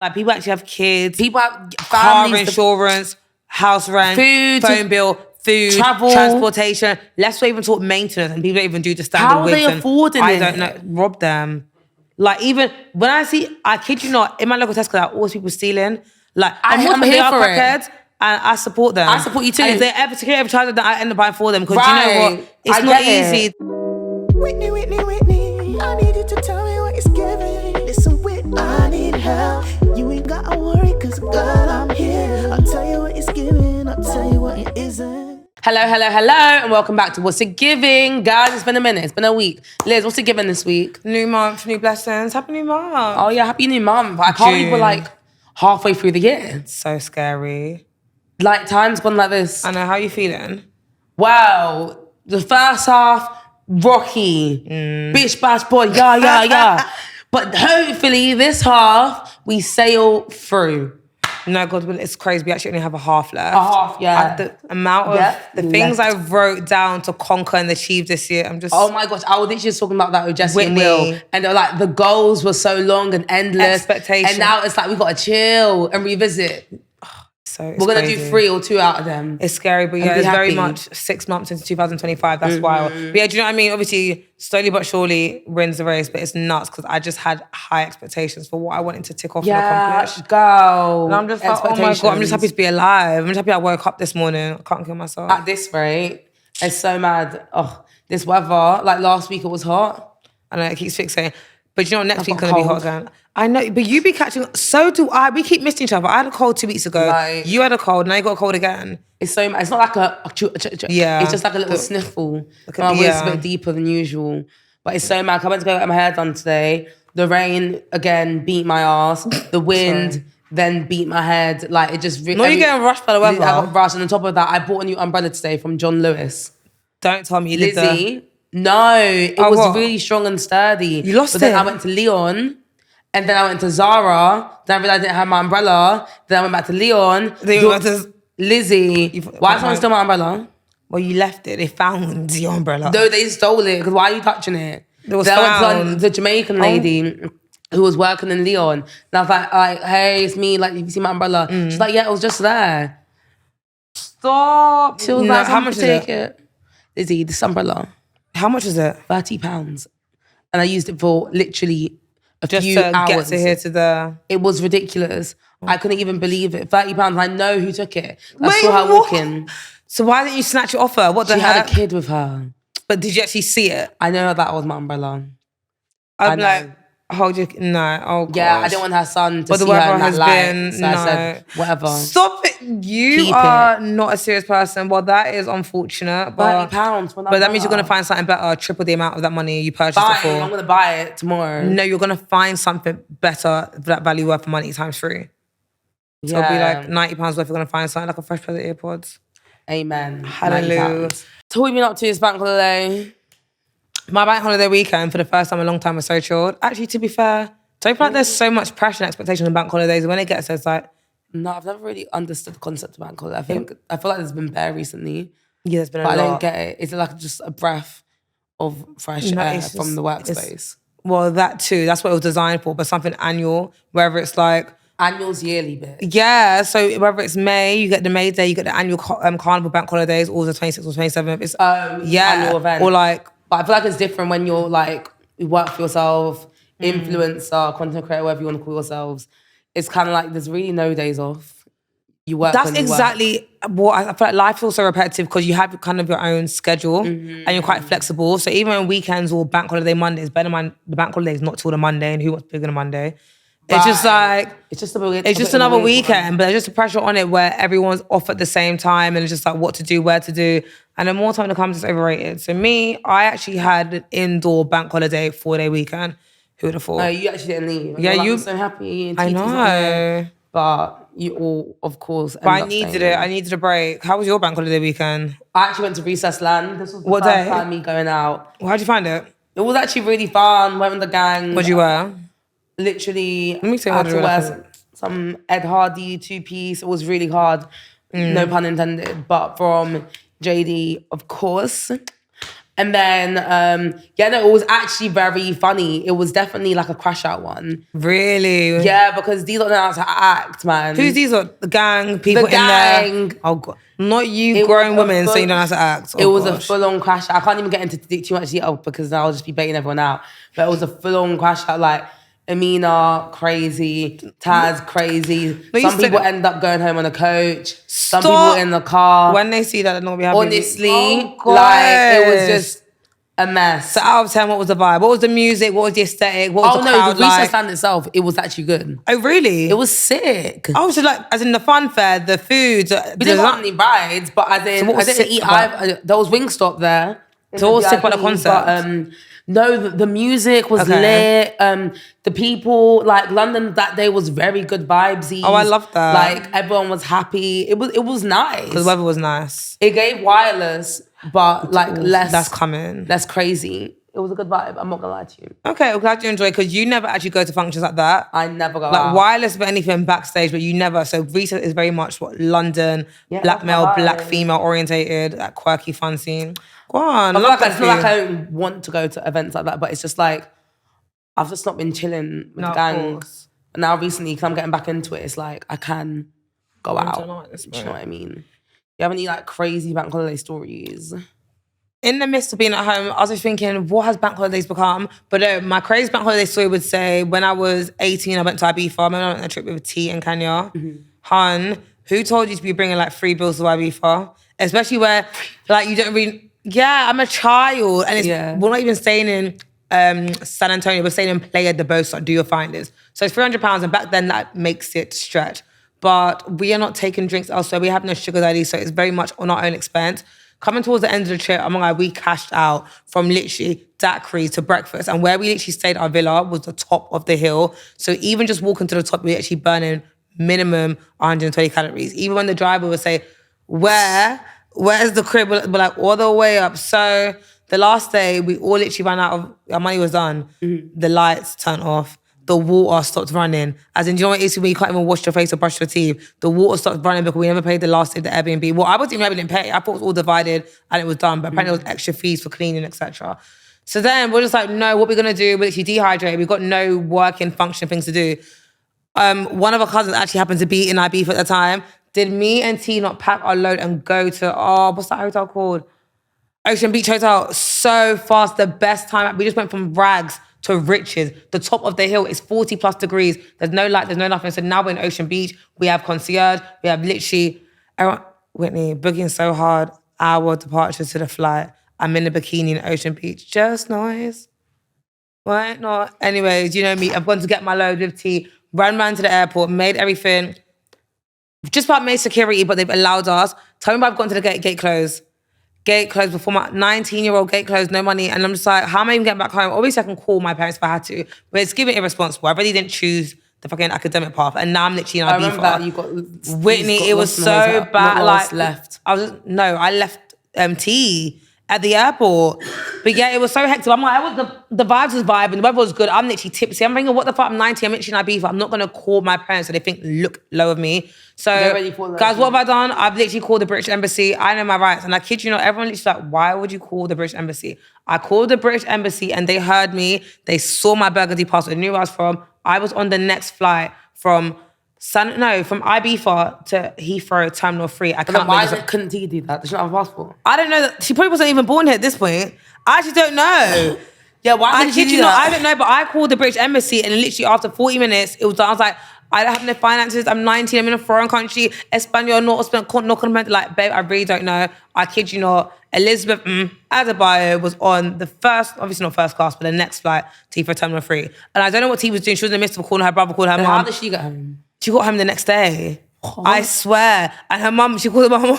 Like, people actually have kids. People have car families, insurance, house rent, food, phone bill, food, travel, transportation. Let's not even talk maintenance, and people don't even do the standard How are wigs. they affording I it? don't know. Rob them. Like, even when I kid you not, in my local Tesco, there are always people stealing. Like, I'm here for it. crackheads, and I support them. I support you too. And if they ever security ever try that, I end up buying for them, because you know Right. what? It's I not get easy. it. Whitney, Whitney, Whitney, I need you to tell me what it's giving. Listen, Whitney, I need help. You ain't gotta worry, cause girl, I'm here. I'll tell you what it's giving, I'll tell you what it isn't. Hello, and welcome back to What's It Giving? Guys, it's been a minute, it's been a week. Liz, what's it giving this week? New month, new blessings. Happy new month. Oh yeah, happy new month. I can't believe we're like halfway through the year. So scary. Like, time's gone like this. I know, how you feeling? Wow, the first half, rocky. Bitch, bash, boy, yeah. But hopefully this half, we sail through. No, God, it's crazy. We actually only have a half left. A half, yeah. The amount of the things I wrote down to conquer and achieve this year, I'm just... Oh my gosh, I was literally just talking about that with Jessie and Whitney. Will. And they were like, the goals were so long and endless. Expectations. And now it's like, we got to chill and revisit. So We're going to do 3 or 2 out of them. It's scary, but yeah, be it's very happy. much 6 months into 2025. That's wild. But yeah, do you know what I mean? Obviously, slowly but surely wins the race, but it's nuts because I just had high expectations for what I wanted to tick off and accomplish. Go. And I'm just like, oh my God, I'm just happy to be alive. I'm just happy I woke up this morning. I can't kill myself. At this rate, it's so mad. Oh, this weather, like last week it was hot. I know, it keeps fixing. But you know, next I've week's got going to be cold. hot again. I know, but you be catching, so do I. We keep missing each other. I had a cold 2 weeks ago. Like- You had a cold, now you got a cold again. It's so mad. It's not like Yeah. It's just like a little sniffle. Like My voice is yeah. a bit deeper than usual. But it's so mad. I went to go get my hair done today. The rain again beat my ass. The wind then beat my head. Like, it just... No, you're getting rushed by the weather. I got rushed. And on top of that, I bought a new umbrella today from John Lewis. Don't tell me you did Lizzy. No, it Oh, was what? really strong and sturdy. You lost But then it? I went to Leon, and then I went to Zara. Then I realised I didn't have my umbrella. Then I went back to Leon. Then you went to... Lizzy. Why is someone steal my umbrella? Well, you left it. They found your umbrella. No, they stole it. Because why are you touching it? It was then I went found. to the Jamaican lady who was working in Leon. And I was like, hey, it's me. Like, you see my umbrella? She's like, yeah, it was just there. Stop. She was No, like, how much is take it? Lizzy, this umbrella, How much is it? £30. And I used it for literally a Just few to hours. get to here to the... It was ridiculous. I couldn't even believe it. £30. I know who took it. I Wait, saw her what? walking. So why didn't you snatch it off her? What the She heck? had a kid with her. But did you actually see it? I know that was my umbrella. I'm know. like, hold your... No, oh gosh. Yeah, I didn't want her son to But the see her weather in that has light. been... So I said, whatever. Stop it. You Keep are not a serious person. Well, that is unfortunate. But, £30 for an but that means you're going to umbrella. find something better, triple the amount of that money you purchased it Fine, for. I'm going to buy it tomorrow. No, you're going to find something better for that value worth of money times 3. So it'll be like £90 worth. You're going to find something like a fresh pair of AirPods. Amen. Hallelujah. £90. So what have you been up to this bank holiday? My bank holiday weekend for the first time in a long time was so chilled. Actually, to be fair, don't feel like there's so much pressure and expectation on bank holidays. When it gets there, it's like, No, I've never really understood the concept of bank holiday. I feel like there's been bare recently, yeah, there's been a but I lot. don't get it. Is it like just a breath of fresh No, air it's from just- the workspace? Well, that too. That's what it was designed for, but something annual, whether it's like, Annual's yearly bit. yeah, so whether it's May, you get the May Day, you get the annual carnival bank holidays, or the 26th or 27th. It's Annual event. Or like, But I feel like it's different when you're like, you work for yourself, influencer, content creator, whatever you want to call yourselves. It's kind of like there's really no days off. You work that's when you exactly what I feel like life feels so repetitive because you have kind of your own schedule and you're quite flexible. So even on weekends or bank holiday Mondays, bear in mind the bank holiday is not till the Monday, and who wants bigger than a Monday? It's just Right. like, It's just it's just another weekend, but there's just a pressure on it where everyone's off at the same time and it's just like what to do, where to do. And then more time to come, it's overrated. So me, I actually had an indoor bank holiday 4-day weekend. Who would have thought? No, you actually didn't leave. Yeah, You're like, you- I'm so happy. I TT's not here. know. But you all, of course, But I ended up needed staying. it. I needed a break. How was your bank holiday weekend? I actually went to Recess Land. This was the What first day? time me going out. How'd you find it? It was actually really fun. Went with the gang. What'd you wear? Literally, me see I what had to it wear was. some Ed Hardy 2-piece. It was really hard. No pun intended. But from JD, of course. And then, it was actually very funny. It was definitely like a crash out one. Really? Yeah, because these don't know how to act, man. Who's these? The gang people The gang. in there? Oh God, not you, It grown was a women full- saying you don't know how to act. It Oh, was gosh. a full-on crash out. I can't even get into too much detail because I'll just be baiting everyone out. But it was a full-on crash out. Like Amina, crazy. Taz, crazy. But you Some people said- end up going home on a coach. Some Stop. people in the car. When they see that, they're not gonna be happy. Honestly, Oh, like it was gosh. just a mess. So out of 10, what was the vibe? What was the music? What was the aesthetic? What was Oh the no, crowd the research like? stand itself, it was actually good. Oh really? It was sick. Oh, so like, as in the fun fair, the food. We didn't want any rides, but as in, So what was I didn't sick eat. about- There was Wingstop there. So what was sick about the VIP, concept? But, no, the music was Okay. lit. The people, like London that day was very good vibesy. Oh, I love that. Like everyone was happy. It was nice. The weather was nice. It gave wireless, but like less. That's coming. Less crazy. It was a good vibe. I'm not gonna lie to you. Okay, I'm glad you enjoyed because you never actually go to functions like that. I never go Like out. wireless, but anything backstage, but you never. So Reset is very much what London, Yeah, black that's male, my black vibe. female orientated, that quirky fun scene. Go on, I feel love like that it's for not you. like I don't want to go to events like that, but it's just like I've just not been chilling with No, of gangs. course. And now recently, because I'm getting back into it, it's like I can go out. nice, Do you know what I mean? You have any like crazy bank holiday stories? In the midst of being at home, I was just thinking, what has bank holidays become? But my crazy bank holiday story would say, when I was 18, I went to Ibiza. I remember I went on a trip with T and Kenya. Hun, who told you to be bringing like free bills to Ibiza? Especially where like you don't really, yeah, I'm a child. And we're not even staying in San Antonio, we're staying in Playa de Bosa, do your finders. So it's £300 and back then that makes it stretch. But we are not taking drinks elsewhere. We have no sugar daddy, so it's very much on our own expense. Coming towards the end of the trip, I'm like, we cashed out from literally daiquiris to breakfast. And where we literally stayed, our villa was the top of the hill. So even just walking to the top, we were actually burning minimum 120 calories. Even when the driver would say, where's the crib? We're like, all the way up. So the last day, we all literally ran out of, our money was done. The lights turned off. The water stopped running. As in, do you know what it is when you can't even wash your face or brush your teeth? The water stopped running because we never paid the last day of the Airbnb. Well, I wasn't even didn't pay. I thought it was all divided and it was done. But apparently there was extra fees for cleaning, etc. So then we're just like, no, what we're going to do? We're literally dehydrated. We've got no working, function things to do. One of our cousins actually happened to be in Ibiza at the time. Did me and T not pack our load and go to, what's that hotel called? Ocean Beach Hotel. So fast, the best time. We just went from rags to riches. The top of the hill is 40 plus degrees. There's no light, there's no nothing. So now we're in Ocean Beach. We have concierge. We have literally, Whitney, booking so hard. Our departure to the flight. I'm in a bikini in Ocean Beach. Just noise. Why not? Anyways, you know me. I've gone to get my load with T. Ran round to the airport, made everything. Just about made security, but they've allowed us. Tell me about I've gone to the gate closed. Gate closed before my 19-year-old gate closed, no money. And I'm just like, how am I even getting back home? Obviously, I can call my parents if I had to, but it's giving irresponsible. I really didn't choose the fucking academic path. And now I'm literally in Ibiza. I remember that you got Whitney, it was so bad. Like, left. I left T at the airport. But yeah, it was so hectic. I'm like, the vibes was vibing, the weather was good. I'm literally tipsy. I'm thinking, what the fuck? I'm 19, I'm literally in Ibiza. I'm not going to call my parents so they think, look low of me. So, guys, what have I done? I've literally called the British Embassy. I know my rights. And I kid you not, everyone literally like, why would you call the British Embassy? I called the British Embassy and they heard me. They saw my burgundy passport. They knew where I was from. I was on the next flight from Ibiza to Heathrow Terminal 3. Why couldn't T do that? Does she not have a passport? I don't know. She probably wasn't even born here at this point. I actually don't know. Yeah, why I did kid you you do not, that? I don't know, but I called the British Embassy and literally after 40 minutes, it was done. I was like, I don't have no finances. I'm 19. I'm in a foreign country. Espanol, no comment. Like, babe, I really don't know. I kid you not. Elizabeth Adebayo was on the first, obviously not first class, but the next flight to Heathrow Terminal 3. And I don't know what T was doing. She was in the midst of calling her brother, calling her And mum. how did she get home? She got home the next day. I swear. And her mum, she called her mum.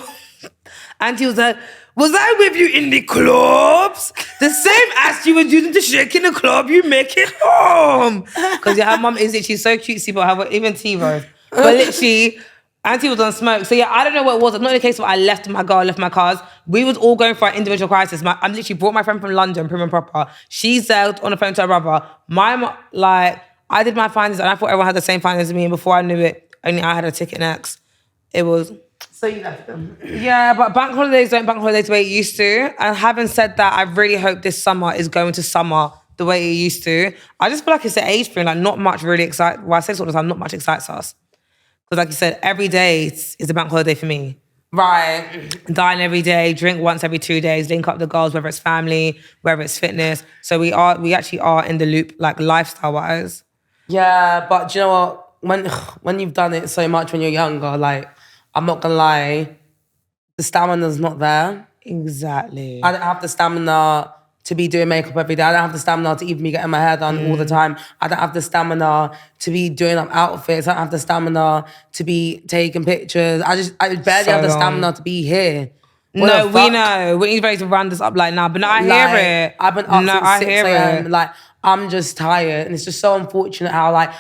Auntie was like, was I with you in the clubs? The same ass you was using to shake in the club, you make it home. Because her mum is literally so cutesy, but even T-Rose. But literally, Auntie was on smoke. So yeah, I don't know what it was. It's not in the case of I left my girl, left my cars. We was all going for our individual crisis. I'm literally brought my friend from London, prim and proper. She's there on the phone to her brother. My mom, like, I did my findings and I thought everyone had the same findings as me. And before I knew it, only I had a ticket next. It was So you left them. Yeah, but bank holidays don't bank holidays the way it used to. And having said that, I really hope this summer is going to summer the way it used to. I just feel like it's an age thing, like not much really excites. Well, I say this all the time, not much excites us. Because like you said, every day is a bank holiday for me. Right. Dine every day, drink once every 2 days, link up the girls, whether it's family, whether it's fitness. So we actually are in the loop, like lifestyle-wise. Yeah, but do you know what? When you've done it so much when you're younger, like, I'm not gonna lie, the stamina's not there. Exactly. I don't have the stamina to be doing makeup every day. I don't have the stamina to even be getting my hair done all the time. I don't have the stamina to be doing up outfits. I don't have the stamina to be taking pictures. I barely have the stamina to be here. No, we know. Whitney's ready to run this up like now, but no, I hear it. I've been up since 6 a.m. Like, I'm just tired. And it's just so unfortunate how, like,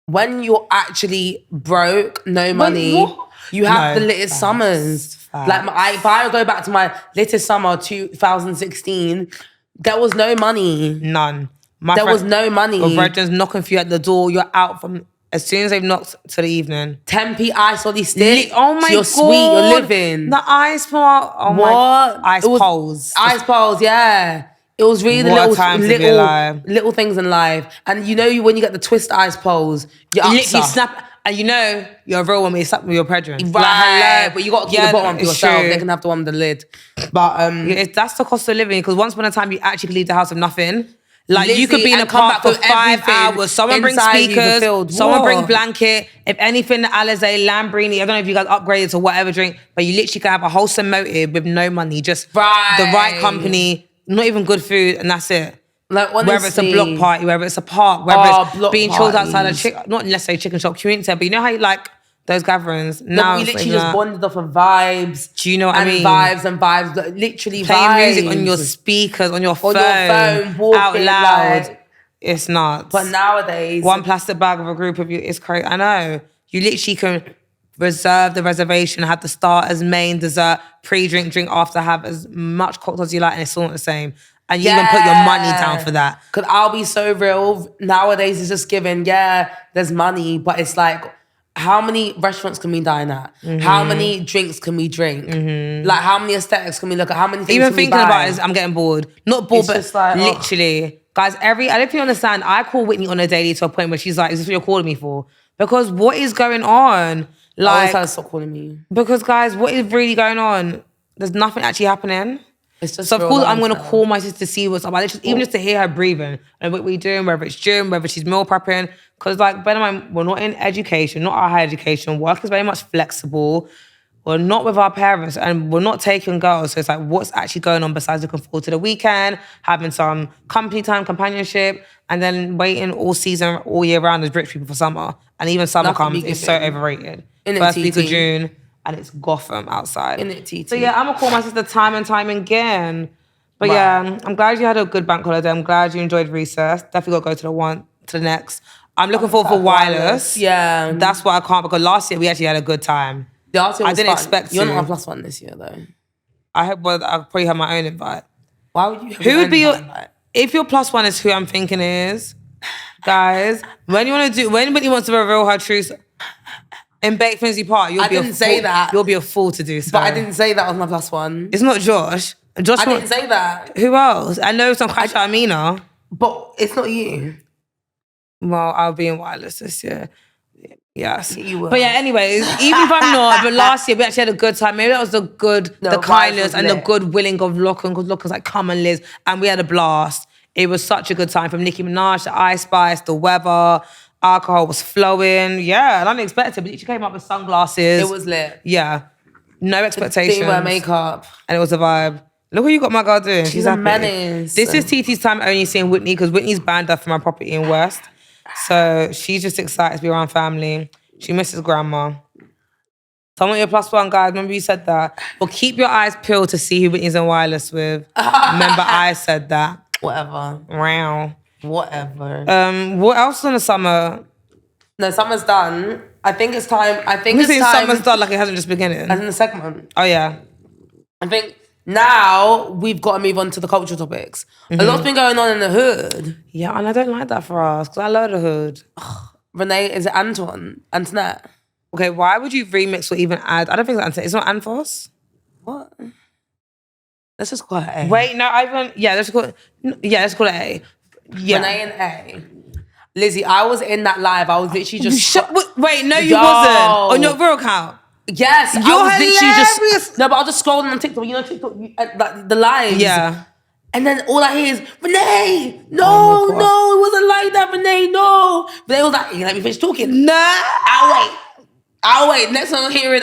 when you're actually broke, no money, you have the littest summers. Like, if I go back to my littest summer, 2016, there was no money. None. There was no money. Your virgins knocking for you at the door. You're out from as soon as they've knocked to the evening. 10p ice on these sticks. Oh my you're God. Sweet. You're living. The ice part. Oh what? My. Ice poles. Ice poles. Yeah. It was really the little things in life. And you know, when you get the twist ice poles, you literally snap. And you know, you're a real one when you suck with your brethren. Right. Like, hello, but you got to keep the bottom one for yourself. True. They can have the one with the lid. But that's the cost of living. Because once upon a time, you actually could leave the house with nothing. Like, Lizzy, you could be in a park for 5 hours. Someone brings speakers. Someone brings blanket. If anything, the Alizé, Lambrini. I don't know if you guys upgraded to whatever drink, but you literally can have a wholesome motive with no money. Just the right company, not even good food, and that's it. Like, honestly, whether it's a block party, whether it's a park, whether it's being chilled outside a not necessarily chicken shop, community center, but you know how you like those gatherings. Now we literally just bonded off of vibes. Do you know what I mean? Vibes and vibes, literally playing vibes. music on your speakers, on your phone walking, out loud. Like, it's nuts. But nowadays, one plastic bag of a group of you is crazy. I know. You literally can reserve the reservation, have the starters, main, dessert, pre-drink, drink after, have as much cocktails as you like, and it's all the same. And you even put your money down for that. Because I'll be so real, nowadays it's just given, there's money, but it's like, how many restaurants can we dine at? Mm-hmm. How many drinks can we drink? Mm-hmm. Like, how many aesthetics can we look at? How many things even can we buy? thinking about it, I'm getting bored. Not bored, it's but like, literally. Guys, I don't think you understand. I call Whitney on a daily to a point where she's like, is this what you're calling me for? Because what is going on? Like, I always try to stop calling me. Because, guys, what is really going on? There's nothing actually happening. It's just so, of course, I'm going to call my sister to see what's up. Even just to hear her breathing and what we're doing, whether it's gym, whether she's meal prepping. Because, like, bear in mind, we're not in education, not our higher education. Work is very much flexible. We're not with our parents and we're not taking girls. So it's like, what's actually going on besides looking forward to the weekend, having some company time, companionship, and then waiting all season, all year round as rich people for summer. And even summer comes, it's so overrated. First week of June, and it's Gotham outside. So yeah, I'm gonna call my sister time and time again. But yeah, I'm glad you had a good bank holiday. I'm glad you enjoyed recess. Definitely gotta go to the next. I'm looking forward for wildest. Yeah. That's why I can't, because last year we actually had a good time. I didn't expect to. You're not a +1 this year though. I probably have my own invite. Why would you have who would be your invite? If your +1 is who I'm thinking is, guys, when you wants to reveal her truth in Baked Finsey Park, you'll be a fool to do so. But I didn't say that was my +1. It's not Josh. I didn't say that. Who else? I know some crash out Amina. But it's not you. Well, I'll be in Wireless this year. Yes. You will. But yeah, anyways, even if I'm not, but last year we actually had a good time. Maybe that was the kindness and the good willing of Locke, because Locke was like, come on, Liz. And we had a blast. It was such a good time, from Nicki Minaj to Ice Spice, the weather, alcohol was flowing. Yeah, and unexpected, but she came up with sunglasses. It was lit. Yeah. No expectations. Didn't wear makeup. And it was a vibe. Look what you got my girl doing. She's a menace. This is TT's time only seeing Whitney, because Whitney's banned her from her property in West. So she's just excited to be around family. She misses grandma. So I want your +1, guys. Remember you said that. Well, keep your eyes peeled to see who Whitney's in Wireless with. Remember I said that. Whatever. Wow. Whatever. What else in the summer? No, summer's done. I think it's time. Summer's done like it hasn't just begun. As in the segment. Oh, yeah. I think now we've got to move on to the cultural topics. Mm-hmm. A lot's been going on in the hood. Yeah, and I don't like that for us, because I love the hood. Renee, is it Antoinette? Okay, why would you remix or even add? I don't think it's not Anthos. What? Let's just call it A. Wait, no, let's call it A. Yeah. Renee and A. Lizzy, I was in that live. I was literally just... Wait, no, you wasn't. On your real account? Yes. You're I was hilarious. literally just... No, but I was just scrolling on TikTok. You know TikTok? Like the lives. Yeah. And then all I hear is, Renee, no, it wasn't like that, Renee, no. Renee was like, you let me finish talking. No. I'll wait. Next time I'm hearing,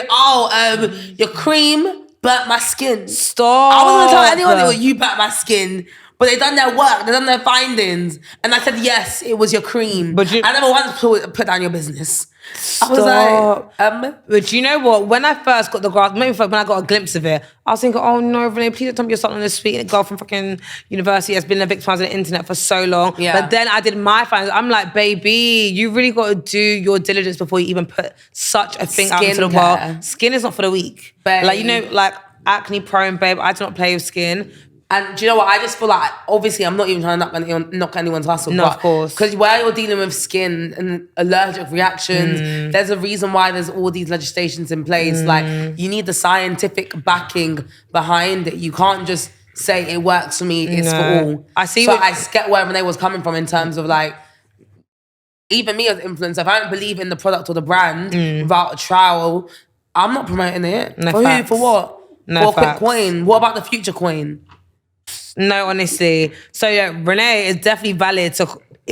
your cream burnt my skin. Stop. I wasn't gonna tell anyone that you burnt my skin, but they done their work, they done their findings. And I said, yes, it was your cream. But I never once put down your business. Stop. I was like, But you know what? When I first got the graph, maybe when I got a glimpse of it, I was thinking, oh no, Renee, please don't tell me you're something on this sweet girl from fucking university has been a victim on the internet for so long. Yeah. But then I did my findings. I'm like, baby, you really got to do your diligence before you even put such a thing out into the world. Skin is not for the weak. Babe. Like, you know, like acne prone, babe, I do not play with skin. And do you know what? I just feel like, obviously, I'm not even trying to knock anyone's hustle. No, of course. Because where you're dealing with skin and allergic reactions, there's a reason why there's all these legislations in place. Like, you need the scientific backing behind it. You can't just say it works for me, it's for all. I get where Renee was coming from in terms of like, even me as an influencer, if I don't believe in the product or the brand without a trial, I'm not promoting it. No for facts. who? For what? No for a quick coin. What about the future coin? No, honestly. So yeah, Renee is definitely valid to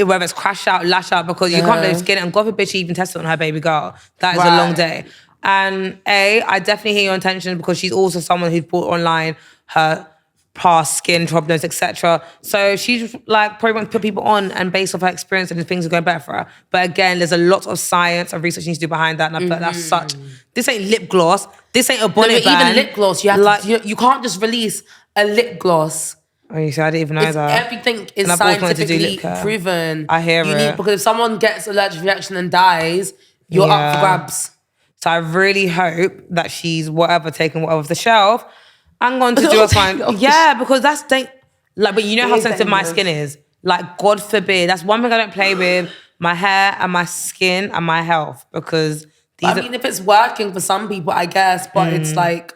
whether it's crash out, lash out, because you can't blame skin. And God forbid she even tested on her baby girl. That is a long day. And I definitely hear your intention because she's also someone who's brought online her past skin problems, etc. So she's like probably wants to put people on and based off her experience and things are going better for her. But again, there's a lot of science and research she needs to do behind that. And I feel like that's such... This ain't lip gloss. This ain't a bonnet band. Even lip gloss, you have to, you can't just release a lip gloss. Oh, you see, I didn't even know that. Everything is scientifically proven. I hear it. Because if someone gets allergic reaction and dies, you're up for grabs. So I really hope that she's taking whatever off the shelf. I'm going to do a fine. Yeah, because that's like, but you know how sensitive my skin is. Like, God forbid. That's one thing I don't play with. My hair and my skin and my health. Because if it's working for some people, I guess, but it's like,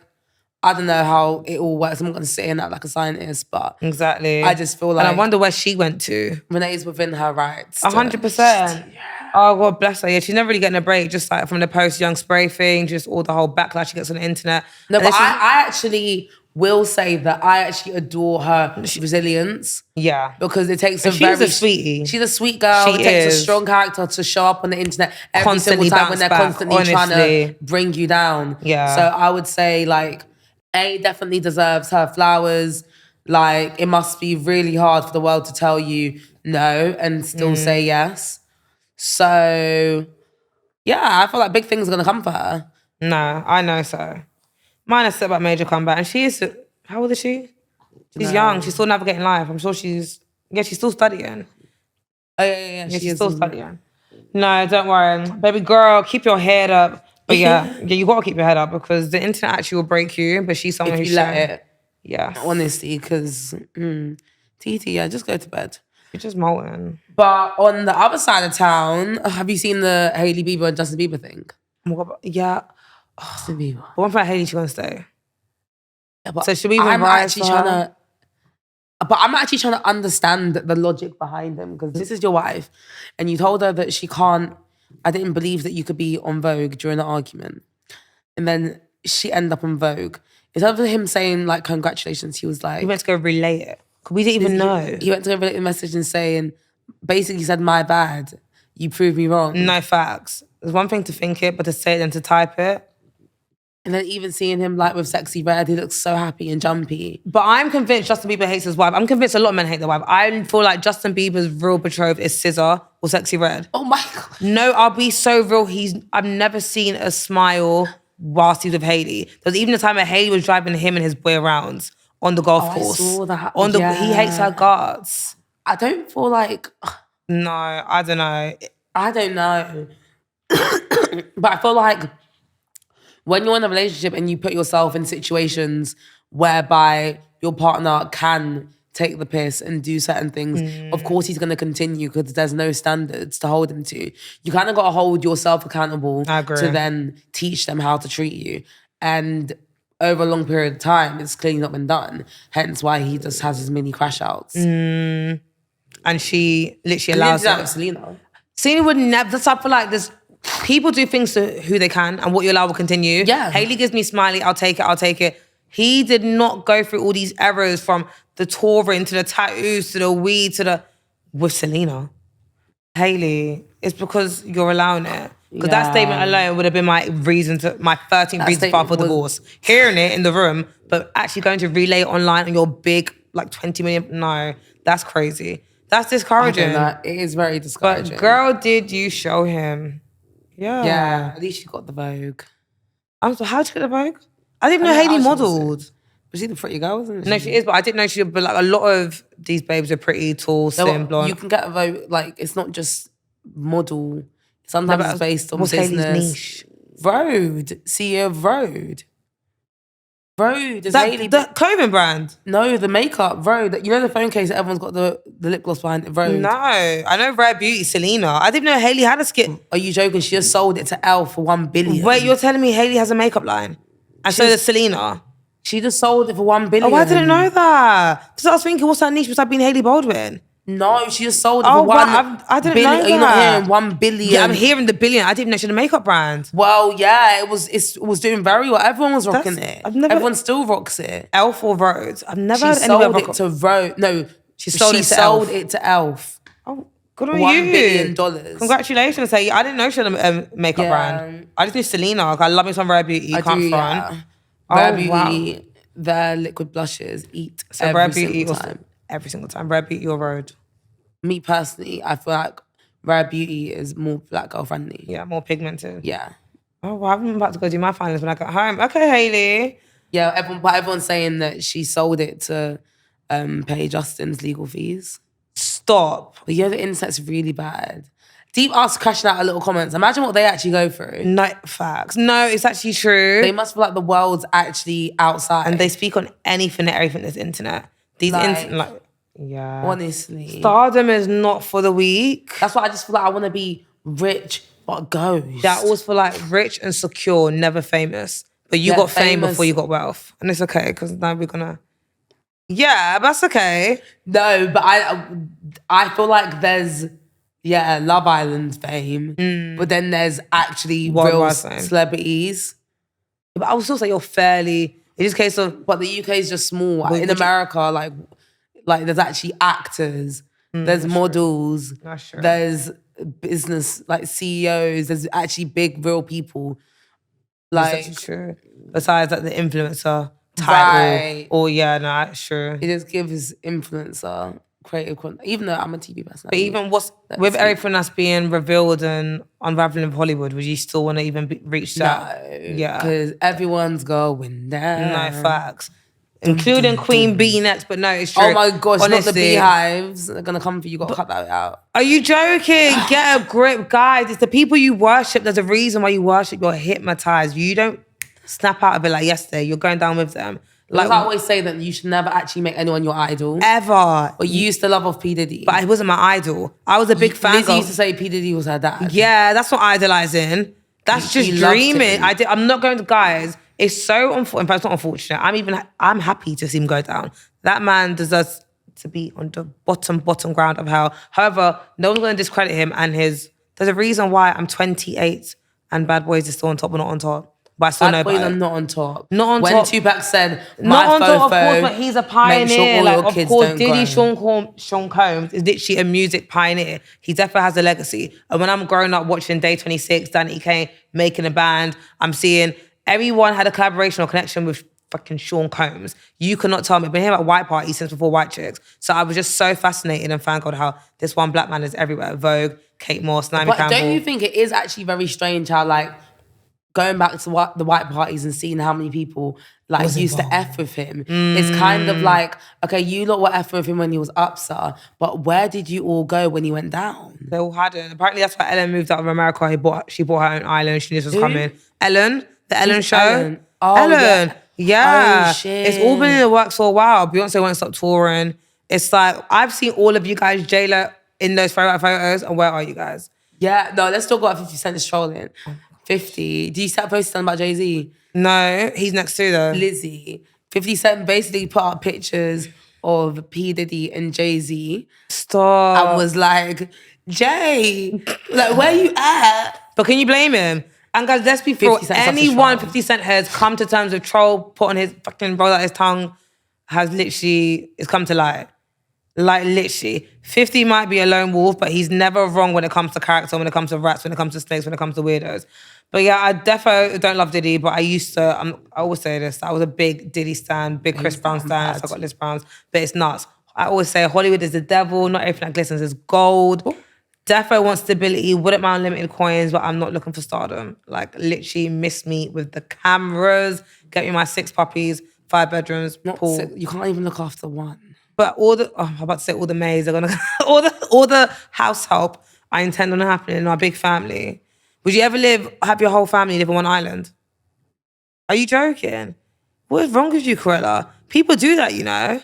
I don't know how it all works. I'm not going to sit here and act like a scientist, but... Exactly. I just feel like... And I wonder where she went to. Renee's within her rights. 100%. Yeah. Oh, God bless her. Yeah, she's never really getting a break, just like from the post-young spray thing, just all the whole backlash she gets on the internet. No, but I actually will say that I actually adore her resilience. Yeah. Because it takes she's a sweetie. She's a sweet girl. It takes a strong character to show up on the internet every single time when they're constantly trying to bring you down. Yeah. So I would say like... A definitely deserves her flowers. Like, it must be really hard for the world to tell you no and still say yes. So, yeah, I feel like big things are going to come for her. No, I know so. Mine has set about major comeback. And she is, how old is she? She's young. She's still navigating life. I'm sure she's still studying. Oh, yeah. She's still studying. No, don't worry. Baby girl, keep your head up. But yeah, you gotta keep your head up because the internet actually will break you. But she's someone who's let it. Yeah, honestly, because TT, just go to bed. You're just molten. But on the other side of town, have you seen the Hailey Bieber and Justin Bieber thing? Yeah, Justin Bieber. But one for Hailey, she gonna stay. Yeah, but so should we? I'm actually trying to understand the logic behind them because this is your wife, and you told her that she can't. I didn't believe that you could be on Vogue during the argument. And then she ended up on Vogue. Instead of him saying, like, congratulations, he was like... He went to go relay it. We didn't even know. He went to go relay the message and saying, basically said, my bad. You proved me wrong. No facts. There's one thing to think it, but to say it and to type it. And then even seeing him, like, with Sexy Red, he looks so happy and jumpy. But I'm convinced Justin Bieber hates his wife. I'm convinced a lot of men hate their wife. I feel like Justin Bieber's real betrothed is Scissor or Sexy Red. Oh my God. No, I'll be so real. I've never seen a smile whilst he's with Hailey. There's even a time where Hailey was driving him and his boy around on the golf course. I saw that. He hates her guts. I don't feel like... No, I don't know. I don't know. But I feel like when you're in a relationship and you put yourself in situations whereby your partner can take the piss and do certain things, of course he's going to continue because there's no standards to hold him to. You kind of got to hold yourself accountable to then teach them how to treat you. And over a long period of time, it's clearly not been done. Hence why he just has his mini crash outs. And she literally allows it. Selena. Selena would never, that's I feel like there's, people do things to who they can and what you allow will continue. Yeah. Hailey gives me smiley, I'll take it. He did not go through all these errors from the touring to the tattoos to the weed to the... With Selena. Hailey, it's because you're allowing it. Because that statement alone would have been my reason to... My 13th reason to file for divorce. Hearing it in the room, but actually going to relay it online on your big, like 20 million... No, that's crazy. That's discouraging. It is very discouraging. But girl, did you show him? Yeah. Yeah, at least you got the Vogue. So how'd you get the Vogue? I didn't know Hailey modelled. Was she the pretty girl, wasn't she? No, she is, but I didn't know she would. But like a lot of these babes are pretty tall, slim, blonde. You can get a Vogue, like it's not just model. Sometimes it's based on what's business. Hailey's niche? Rode, CEO of Rode. Rode is Hailey. The clothing brand? No, the makeup, Rode. You know the phone case that everyone's got the lip gloss behind it, Rode? No, I know Rare Beauty, Selena. I didn't know Hailey had a skin. Are you joking? She just sold it to Elle for $1 billion. Wait, you're telling me Hailey has a makeup line? And so does Selena. She just sold it for $1 billion. Oh, I didn't know that. Because I was thinking, what's her niche besides being Hailey Baldwin? No, she just sold it for I didn't know that. Are you not hearing $1 billion? Yeah, I'm hearing the billion. I didn't know she had a makeup brand. Well, yeah, it was doing very well. Everyone was rocking it. Everyone still rocks it. Elf or Rhodes? I've never heard She anyone sold it to Rhodes. No, she sold it to Elf. Oh, good on $1 you. $1 billion. Congratulations. Hey, I didn't know she had a makeup brand. I just knew Selena. I love me some Rare Beauty. Can't front. Rare Beauty, their liquid blushes eat every single time. Every single time. Rare Beauty or Rhode? Me personally, I feel like Rare Beauty is more black girl friendly. Yeah, more pigmented. Yeah. Oh, well, I'm about to go do my finals when I get home. Okay, Hailey. Yeah, everyone's saying that she sold it to pay Justin's legal fees. Stop. But yeah, the internet's really bad. Deep us crashing out our little comments. Imagine what they actually go through. No, facts. No, it's actually true. They must feel like the world's actually outside. And they speak on anything and everything that's internet. Yeah. Honestly. Stardom is not for the weak. That's why I just feel like I want to be rich but ghost. That always feel like rich and secure, never famous. But you got fame before you got wealth. And it's okay, because now we're gonna... Yeah, that's okay. No, but I feel like there's... Yeah, Love Island fame. But then there's actually real celebrities. But I would still say you're fairly... It's just a case of... But the UK is just small. In America, like there's actually actors, there's models, there's business, like CEOs, there's actually big real people. Like, that's true. Besides like the influencer title. Or that's true. It just gives influencer creative content, even though I'm a TV person. But even with everything that's being revealed and unraveling of Hollywood, would you still want to even reach that? No. Yeah. Because everyone's going down. No, facts. Including Queen Bee next, but no, it's true. Oh my gosh, honestly, not the beehives. They're going to come for you. You've got to cut that out. Are you joking? Get a grip, guys. It's the people you worship. There's a reason why you worship. You're hypnotized. You don't snap out of it like yesterday. You're going down with them. Like I always say that you should never actually make anyone your idol. Ever. But you used to love P. Diddy. But he wasn't my idol. I was a big fan. Lizzy used to say P. Diddy was her dad. Yeah, that's not idolizing. That's just dreaming. I'm not going to, guys. It's so unfortunate. In fact, it's not unfortunate. I'm happy to see him go down. That man deserves to be on the bottom ground of hell. However, no one's going to discredit him and there's a reason why I'm 28 and Bad Boys is still on top or not on top. But I still know about it. Bad Boys are not on top. Not on top. When Tupac said, not on top, of course, but he's a pioneer. Make sure of course, Diddy, Sean Combs is literally a music pioneer. He definitely has a legacy. And when I'm growing up watching Day 26, Danny Kane making a band, I'm seeing everyone had a collaboration or connection with fucking Sean Combs. You cannot tell me. I've been hearing about White Party since before White Chicks. So I was just so fascinated and fangirled how this one black man is everywhere. Vogue, Kate Moss, Naomi Campbell. But don't you think it is actually very strange how like going back to the white parties and seeing how many people like used to F with him. It's kind of like, okay, you lot were F with him when he was up, sir, but where did you all go when he went down? They all hadn't. Apparently that's why Ellen moved out of America. She bought her own island. She knew this was coming. Ellen? The Ellen show? Ellen. Oh, Ellen. Yeah. Oh, shit. It's all been in the works for a while. Beyonce won't stop touring. It's like, I've seen all of you guys, J-Lo, in those photos, and where are you guys? Yeah, no, let's talk about 50 Cent is trolling. 50. Do you see that post something about Jay-Z? No, he's next to though. Lizzy. 50 Cent basically put up pictures of P. Diddy and Jay-Z. Stop. And was like, Jay, like, where you at? But can you blame him? And guys, let's be real. Anyone 50 Cent has come to terms with troll, put on his fucking roll out his tongue, has literally, it's come to light. Like, literally. 50 might be a lone wolf, but he's never wrong when it comes to character, when it comes to rats, when it comes to snakes, when it comes to weirdos. But yeah, I defo don't love Diddy, but I used to, I always say this, I was a big Diddy stan, big Chris Brown stan, so I got Liz Browns, but it's nuts. I always say Hollywood is the devil, not everything that glistens is gold. Ooh. Defo wants stability, wouldn't mind limited coins, but I'm not looking for stardom. Like, literally miss me with the cameras, get me my 6 puppies, 5 bedrooms, pool. You can't even look after one. But I'm about to say all the maids are gonna, all the house help I intend on happening in our big family. Would you ever have your whole family live on one island? Are you joking? What is wrong with you, Cruella? People do that, you know.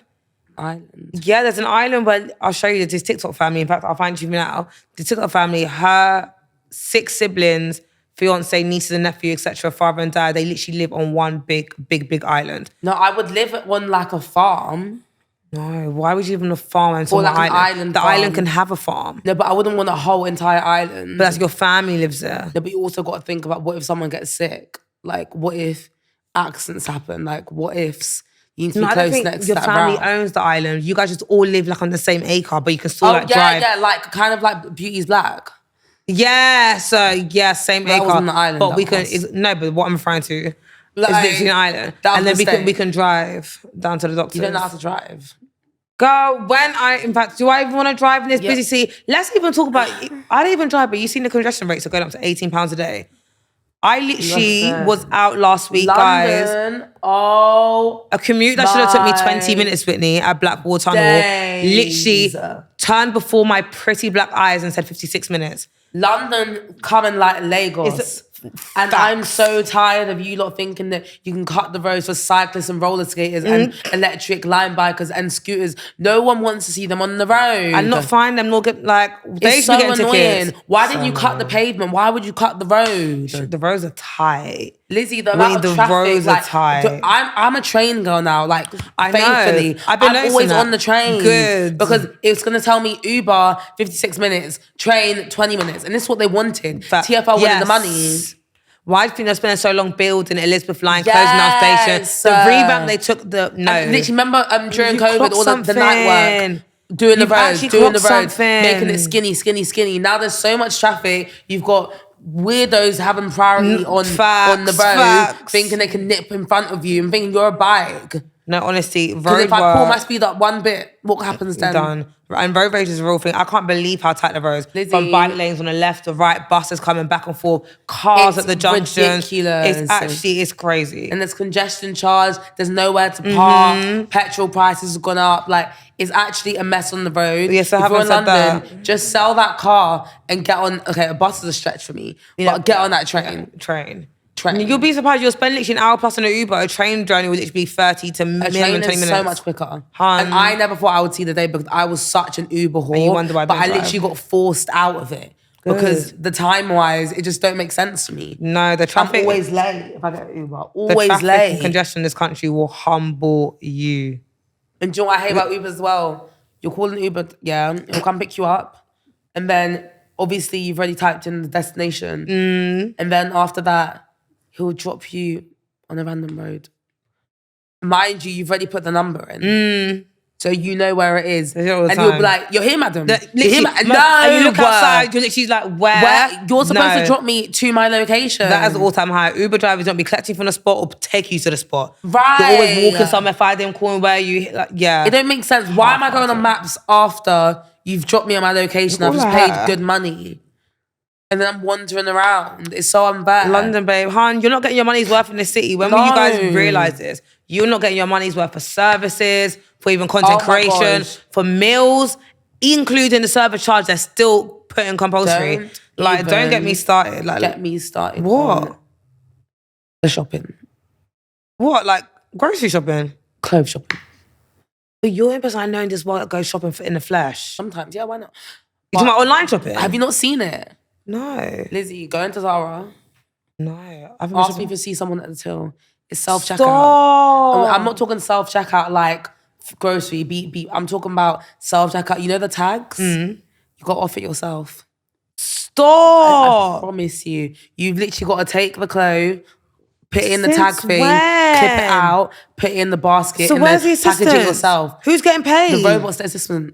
Island. Yeah, there's an island where I'll show you this TikTok family. In fact, I'll find you now. The TikTok family, her 6 siblings, fiance, nieces and nephew, etc., father and dad, they literally live on one big island. No, I would live on like a farm. No, why would you live on a farm and or like an island? The island can have a farm. No, but I wouldn't want a whole entire island. But that's your family lives there. No, but you also got to think about what if someone gets sick? Like, what if accidents happen? Like, what ifs? You need to be close next to that your family owns the island. You guys just all live like on the same acre, but you can still drive. Yeah, like kind of like Beauty's Black. Yeah, so yeah, same acre. That wasn't the island. But but what I'm referring to is literally an island. And then we can drive down to the doctors. You don't know how to drive. Girl, in fact, do I even want to drive in this busy city? Let's even talk about, I don't even drive, but you've seen the congestion rates are going up to £18 a day. I literally was out last week, London, guys. A commute that should have took me 20 minutes, Whitney, at Blackwall Tunnel. Literally turned before my pretty black eyes and said 56 minutes. London coming like Lagos. And I'm so tired of you lot thinking that you can cut the roads for cyclists and roller skaters and electric line bikers and scooters. No one wants to see them on the road. And not find them, nor get it's so annoying. Why didn't you cut the pavement? Why would you cut the road? The roads are tight. Lizzy, the amount of traffic. Roads are tight. I'm a train girl now. Like, thankfully, I'm always on the train. Good. Because it's gonna tell me Uber 56 minutes, train 20 minutes, and this is what they wanted. TfL wanted the money. Why do you think they're spending so long building Elizabeth Line, closing our station? The revamp they took And literally, remember during COVID, all the night work, doing the roads, making it skinny. Now there's so much traffic. You've got weirdos having priority on the road, thinking they can nip in front of you and thinking you're a bike. No, honestly, road Because if I pull my speed up one bit, what happens then? Done. And road rage is a real thing. I can't believe how tight the roads. Lizzy. From bike lanes on the left to right, buses coming back and forth, cars at the junctions. Ridiculous. It's crazy. And there's congestion charge. There's nowhere to park. Petrol prices have gone up. Like, it's actually a mess on the road. Yes, I haven't said that. Just sell that car and get on. Okay, a bus is a stretch for me, but get on that train. Train. You'll be surprised. You'll spend literally an hour plus on an Uber. A train journey will literally be 30 to minimum 20 minutes. A train is so much quicker. And I never thought I would see the day because I was such an Uber whore. And you wonder why but I literally got forced out of it. Good. Because the time-wise, it just don't make sense to me. No, the traffic... I'm always late if I get Uber. Always the traffic late. And congestion in this country will humble you. And do you know what I hate about Uber as well? You're calling Uber, he'll come pick you up. And then, obviously, you've already typed in the destination. And then after that, he'll drop you on a random road. Mind you, you've already put the number in. So you know where it is. And you'll be like, you're here, madam. You're here, no. And you look outside, you're literally like, where? You're supposed to drop me to my location. That is all-time high. Uber drivers don't be collecting from the spot or take you to the spot. Right. You're always walking somewhere, 5 a.m. calling where you, It don't make sense. Why am I going on maps after you've dropped me on my location? I've just paid good money. And then I'm wandering around. It's so unfair. London, babe. Hon, you're not getting your money's worth in this city. When will you guys realise this? You're not getting your money's worth for services, for even content creation, for meals, including the service charge they're still putting compulsory. Don't get me started. Get me started. What? The shopping. What? Like grocery shopping? Clothes shopping. But you're the person I know in this world that goes shopping in the flesh. Sometimes, yeah, why not? You talking about online shopping? Have you not seen it? No. Lizzie, go into Zara. No. Ask me if you see someone at the till. It's self-checkout. Stop. I'm not talking self-checkout like grocery, beep. I'm talking about self-checkout. You know the tags? You got to off it yourself. Stop. I promise you. You've literally got to take the clothes, put it in the tag thing, when? clip it out, put it in the basket, So and where's then the package assistant? it yourself. Who's getting paid? The robots, the assistant.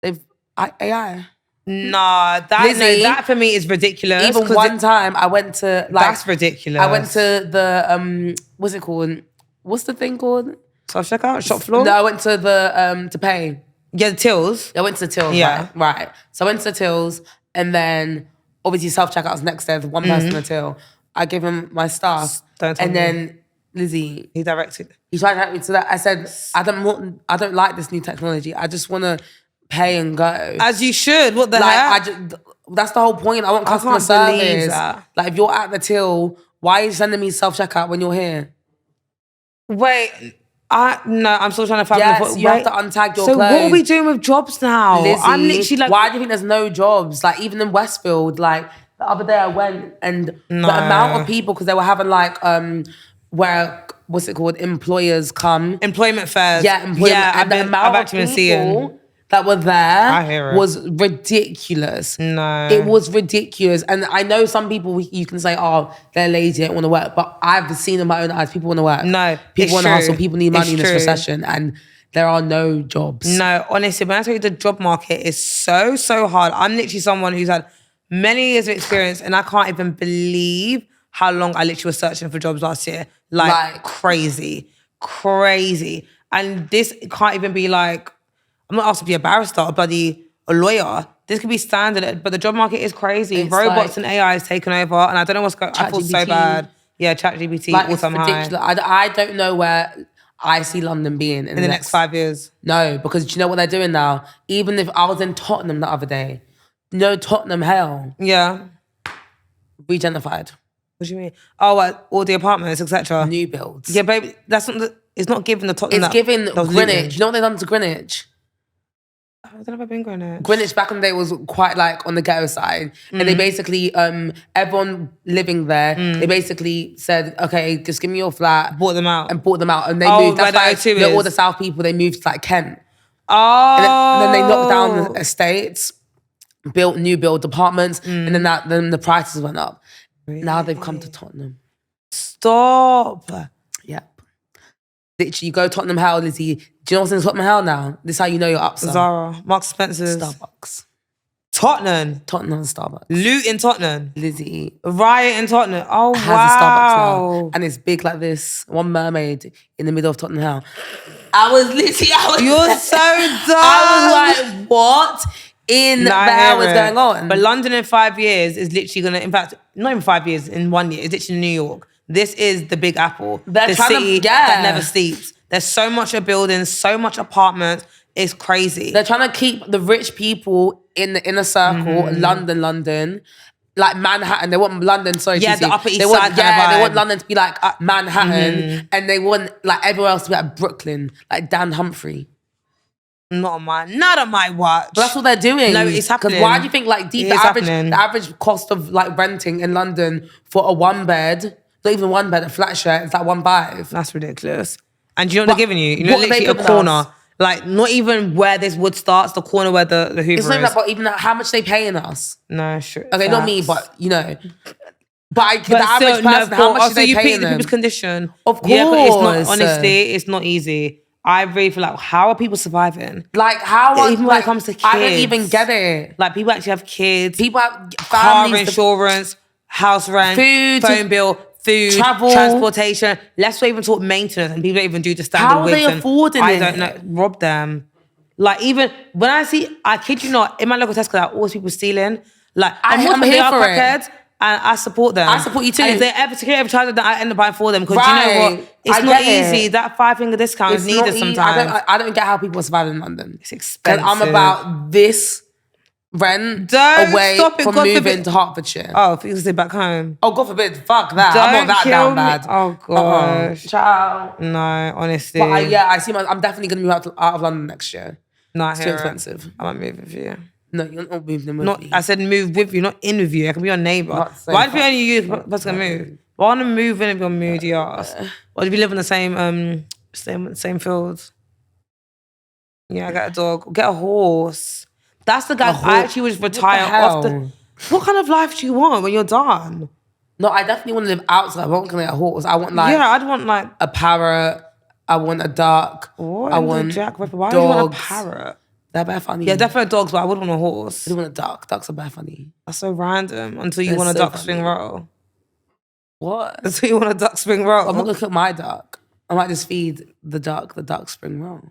They've AI. Nah, Lizzie, that for me is ridiculous. Even one time I went to like... That's ridiculous. I went to the, what's it called? What's the thing called? Self-checkout? Shop floor? No, I went to the, to pay. Yeah, the tills. I went to the tills, Yeah. right. So I went to the tills and then obviously self-checkout was next there, the one person in the till. I gave him my stuff. Don't tell and me. then Lizzie, He directed. he tried to help me to that. I said, I don't like this new technology. I just want to pay and go. As you should. What the Like, heck? that's the whole point. I want customer can't believe service. that. Like, if you're at the till, why are you sending me self-checkout when you're here? Wait, I'm still trying to find Yes, you have to untag your so clothes. what are we doing with jobs now? Lizzie, I'm literally like, why do you think there's no jobs? Like, even in Westfield, like, the other day I went and the amount of people, because they were having like, where, what's it called? Employers come. employment fairs. Yeah, employment. Yeah, and the amount I've actually of been seeing. people that were there I hear it. was ridiculous. No. It was ridiculous. And I know some people, you can say, oh, they're lazy, they don't want to work. But I've seen in my own eyes, people want to work. No, people want to true. hustle. People need money It's in this true. recession. And there are no jobs. No, honestly, when I tell you the job market is so hard. I'm literally someone who's had many years of experience and I can't even believe how long I literally was searching for jobs last year. Like crazy. And this can't even be like, I'm not asked to be a barrister or a lawyer. This could be standard, but the job market is crazy. It's Robots like, and AI is taken over and I don't know what's going on. I feel so ChatGPT. bad. Yeah, ChatGPT, Like, all it's time high. ridiculous. I don't know where I see London being in In the next 5 years. No, because do you know what they're doing now? Even if I was in Tottenham the other day, Tottenham Hale, Yeah. regentrified, What do you mean? Oh, what, all the apartments, etc. new builds. Yeah, baby, that's not. It's not giving the Tottenham. It's giving that was Greenwich. looting. Do you know what they've done to Greenwich? I don't know if I've been Greenwich. Greenwich back in the day was quite like on the ghetto side. And they basically, everyone living there, they basically said, okay, just give me your flat. Bought them out. And bought them out. And they Oh, moved. That's where why the O2 all is. the South people, they moved to like Kent. Oh. And then they knocked down the estates, built new build apartments, and then the prices went up. Now they've come to Tottenham. Stop. Yep. Literally, you go Tottenham Hale, Lizzie. Do you know what's in Tottenham Hale now? This is how you know you're up, son. Zara, Marks Spencer's, Starbucks. Tottenham, Tottenham Starbucks. loot in Tottenham, Lizzie riot in Tottenham. Oh has wow. a Starbucks now. And it's big like this. One mermaid in the middle of Tottenham Hale. I was You're so dumb. I was like, what in the hell is going on? But London in 5 years is literally gonna, in fact, not even 5 years, in 1 year, it's literally New York. This is the Big Apple. They're the trying to- city that never sleeps. There's so much of buildings, so much apartments. It's crazy. They're trying to keep the rich people in the inner circle, London. Like Manhattan, they want London, sorry. Yeah, TC. the Upper East they want, Side kind of Yeah, they vibe. want London to be like Manhattan, and they want like everywhere else to be like Brooklyn, like Dan Humphrey. Not on my watch. But that's what they're doing. No, it's happening. Because why do you think like It the is average happening. the average cost of like renting in London for a 1 bed, not even 1 bed, a flat share, it's like 1.5. That's ridiculous. And do you know what they're giving you? You know, what are they literally a giving corner. us? Like, not even where this wood starts, the corner where the Hoover It's is. not even that, but even how much they paying us. No, sure. Okay, not me, but you know. But the But average still, person, no, how much also are they you paying pick the them? people's condition. Of Yeah, but it's not, course. honestly, it's not easy. I really feel like, how are people surviving? Like how? Even when like, it comes to I don't kids. even get it. Like, people actually have kids, People have car families, insurance, house rent, Food, phone bill, food, travel. transportation. Let's not even talk maintenance, and people don't even do the standard How are wigs. they and affording I it? don't know. Rob them. Like, even when I kid you not, in my local Tesco, there are always people stealing. Like, I'm I'm here here for for it. crackheads, and I support them. I support you too. And if they ever security ever try to, I end up buying for them because you know Right. what? It's I not get it. easy. That 5-finger discount is needed not easy. sometimes. I don't get how people survive in London. It's 'Cause expensive. I'm about this rent Don't away stop it, from God moving forbid. to Hertfordshire. Oh, if you can stay back home. Oh, God forbid. Fuck that. Don't I'm not that kill down me. bad. Oh, gosh. Ciao. No, honestly. But I see. I'm definitely gonna move out of London next year. No, It's too expensive. I'm not moving for you. No, you're not moving with me. I said move with you, not in with you. I can be your neighbour. Not so Why do you far. only you that's gonna move? Why wanna move in if you're moody ass? Or do we live in the same fields? Yeah, I got a dog. Get a horse. That's the guy. I actually would retire off the. What kind of life do you want when you're done? No, I definitely want to live outside. I won't get a horse. I want I'd want like a parrot. I want a duck. what? I want Jack Ripper. Why dogs. do you want a parrot? They're bare funny. Yeah, definitely dogs, but I would want a horse. I do want a duck. Ducks are bare funny. That's so random. Until you They're want a so duck funny. spring roll. What? Until you want a duck spring roll. I'm not gonna cook my duck. I might just feed the duck spring roll.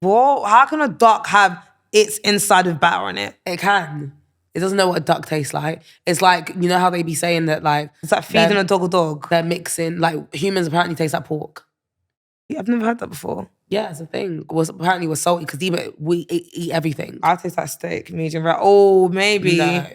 What? How can a duck have its inside with batter on it? It can. It doesn't know what a duck tastes like. It's like, you know how they be saying that like It's like feeding a dog. they're mixing, like humans apparently taste like pork. Yeah, I've never heard that before. Yeah, it's a thing. Apparently we're salty because we eat everything. I taste like steak, medium rare. Oh, maybe. No.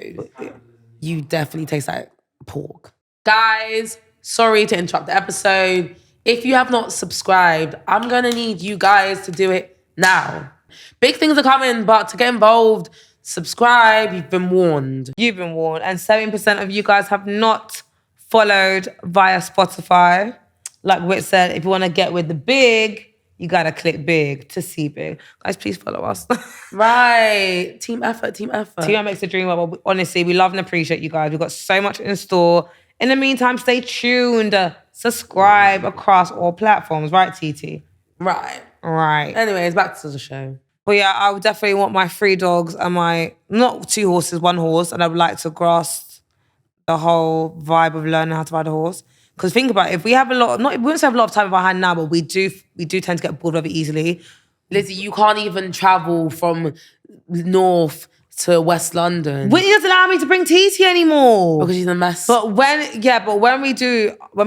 You definitely taste like pork. Guys, sorry to interrupt the episode. If you have not subscribed, I'm gonna need you guys to do it now. Big things are coming, but to get involved, subscribe. You've been warned. You've been warned. And 7% of you guys have not followed via Spotify. Like Whit said, if you want to get with the big, you got to click big to see big. Guys, please follow us. Right. Team effort. Team makes the dream work. Honestly, we love and appreciate you guys. We've got so much in store. In the meantime, stay tuned. Subscribe across all platforms. Right, TT? Right. Right. Anyways, back to the show. But yeah, I would definitely want my 3 dogs and not 2 horses, 1 horse. And I would like to grasp the whole vibe of learning how to ride a horse. Because think about it, if we have we wouldn't say have a lot of time in our hand now, but we do tend to get bored very easily. Lizzie, you can't even travel from north to West London. Whitney doesn't allow me to bring TT anymore. Because she's a mess. But when we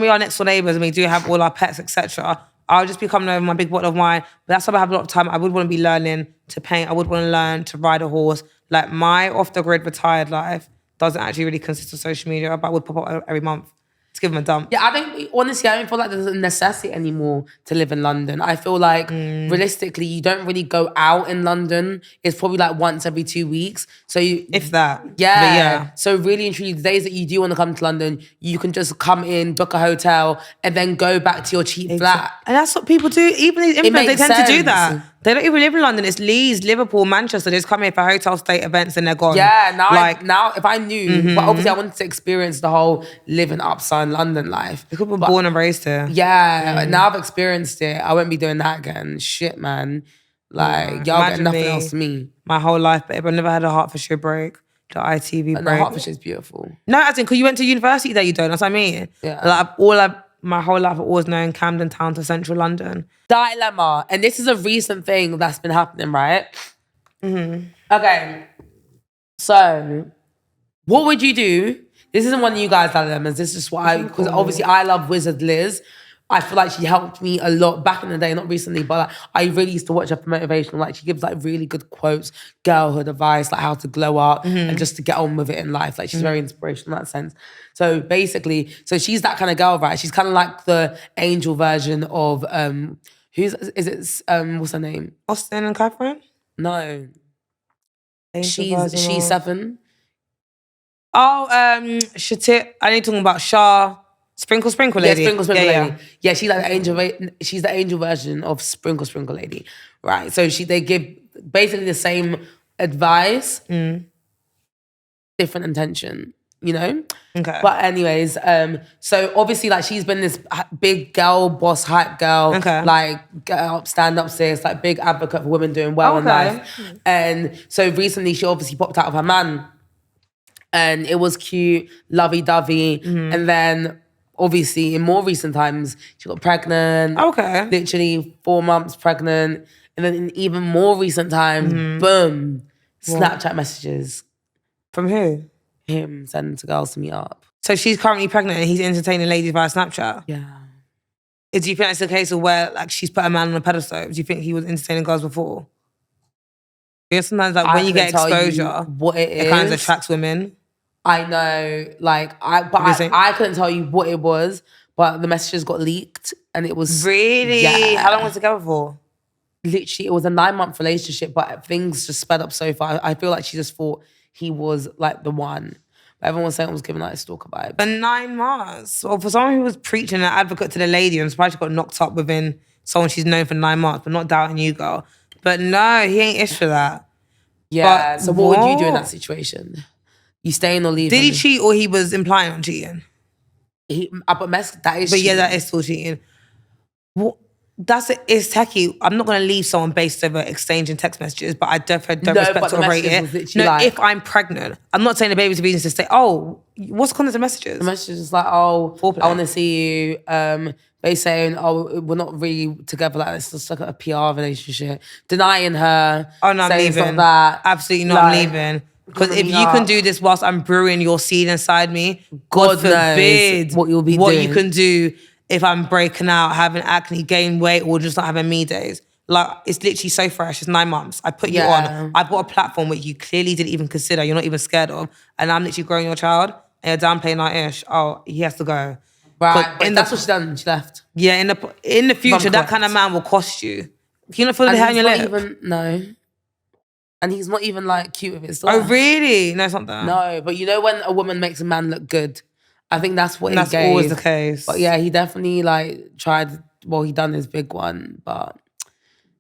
are next door neighbours and we do have all our pets, etc., I'll just be coming over with my big bottle of wine. But that's why I have a lot of time. I would want to be learning to paint. I would want to learn to ride a horse. Like my off-the-grid retired life doesn't actually really consist of social media, but I would pop up every month to give them a dump. Yeah, I don't feel like there's a necessity anymore to live in London. I feel like realistically, you don't really go out in London. It's probably like once every 2 weeks. So if that. Yeah. So really and truly, the days that you do want to come to London, you can just come in, book a hotel, and then go back to your cheap flat. And that's what people do. Even these influencers, they tend to do sense. that. They don't even live in London. It's Leeds, Liverpool, Manchester. They just come here for hotel state events and they're gone. Yeah, now if I knew, but obviously I wanted to experience the whole living upside London life. They could be born and raised here. Yeah, now I've experienced it. I won't be doing that again. Shit, man. Like, y'all get nothing else to me. My whole life, babe. I've never had a Hertfordshire break. The ITV break. No, Hertfordshire's beautiful. No, as in, because you went to university there, you don't. That's what I mean. Yeah. My whole life, I've always known Camden Town to central London. Dilemma. And this is a recent thing that's been happening, right? Mm-hmm. Okay. So, what would you do? This isn't one of you guys' dilemmas. This is what because obviously I love Wizard Liz. I feel like she helped me a lot back in the day, not recently, but like, I really used to watch her for motivation. Like she gives like really good quotes, girlhood advice, like how to glow up and just to get on with it in life. Like she's very inspirational in that sense. So basically, she's that kind of girl, right? She's kind of like the angel version of what's her name? Austin and Catherine? No. Angel She's 7. Oh, Shatit. I need talking about Shah. Sprinkle lady. Yeah, Sprinkle lady. Yeah, she's like the angel. She's the angel version of Sprinkle lady, right? So they give basically the same advice, different intention, you know. Okay. But anyways, so obviously like she's been this big girl, boss, hype girl, like get up, stand up, sis, like big advocate for women doing well in life. And so recently she obviously popped out of her man, and it was cute, lovey-dovey, and then. Obviously, in more recent times, she got pregnant. Okay. Literally 4 months pregnant. And then in even more recent times, boom, Snapchat messages. From who? Him sending to girls to meet up. So she's currently pregnant and he's entertaining ladies via Snapchat? Yeah. Do you think that's the case of where like she's put a man on a pedestal? Do you think he was entertaining girls before? Yeah, sometimes like when you get exposure, what it kind of is. attracts women. I know, like I couldn't tell you what it was, but the messages got leaked and it was Really? Yeah. How long was it together for? Literally, it was a 9-month relationship, but things just sped up so far. I feel like she just thought he was like the one. But everyone was saying it was giving like a stalker vibe. For 9 months. Well, for someone who was preaching an advocate to the lady, I'm surprised she got knocked up within someone she's known for 9 months, but not doubting you, girl. But no, he ain't ish for that. Yeah. But so what would you do in that situation? You staying or leaving? Did he cheat or he was implying on cheating? That is But cheating. yeah, that is still cheating. What? It's techie. I'm not going to leave someone based over exchanging text messages, but I don't respect or rate it. No, like, if I'm pregnant, I'm not saying the baby's a reason to say, oh, what's the content of messages? The message is like, oh, foreplay. I want to see you. They saying, oh, we're not really together like this. It's like a PR relationship. Denying her. Oh, no, I'm leaving. That. Absolutely not, I'm leaving. Because if you can do this whilst I'm brewing your seed inside me, God forbid what you'll be what doing. you can do if I'm breaking out, having acne, gain weight, or just not having me days. Like, it's literally so fresh. It's 9 months. I put you on. I've got a platform which you clearly didn't even consider. You're not even scared of. And I'm literally growing your child. And you're downplaying our ish. Oh, he has to go. Right. But that's what she done. She left. Yeah, in the future, that kind of man will cost you. You not feel the hair on your lip? No. And he's not even like cute with his Oh, really? No, it's not that. No, but you know when a woman makes a man look good, I think that's what that's always the case. But yeah, he definitely like tried, well, he done his big one, but it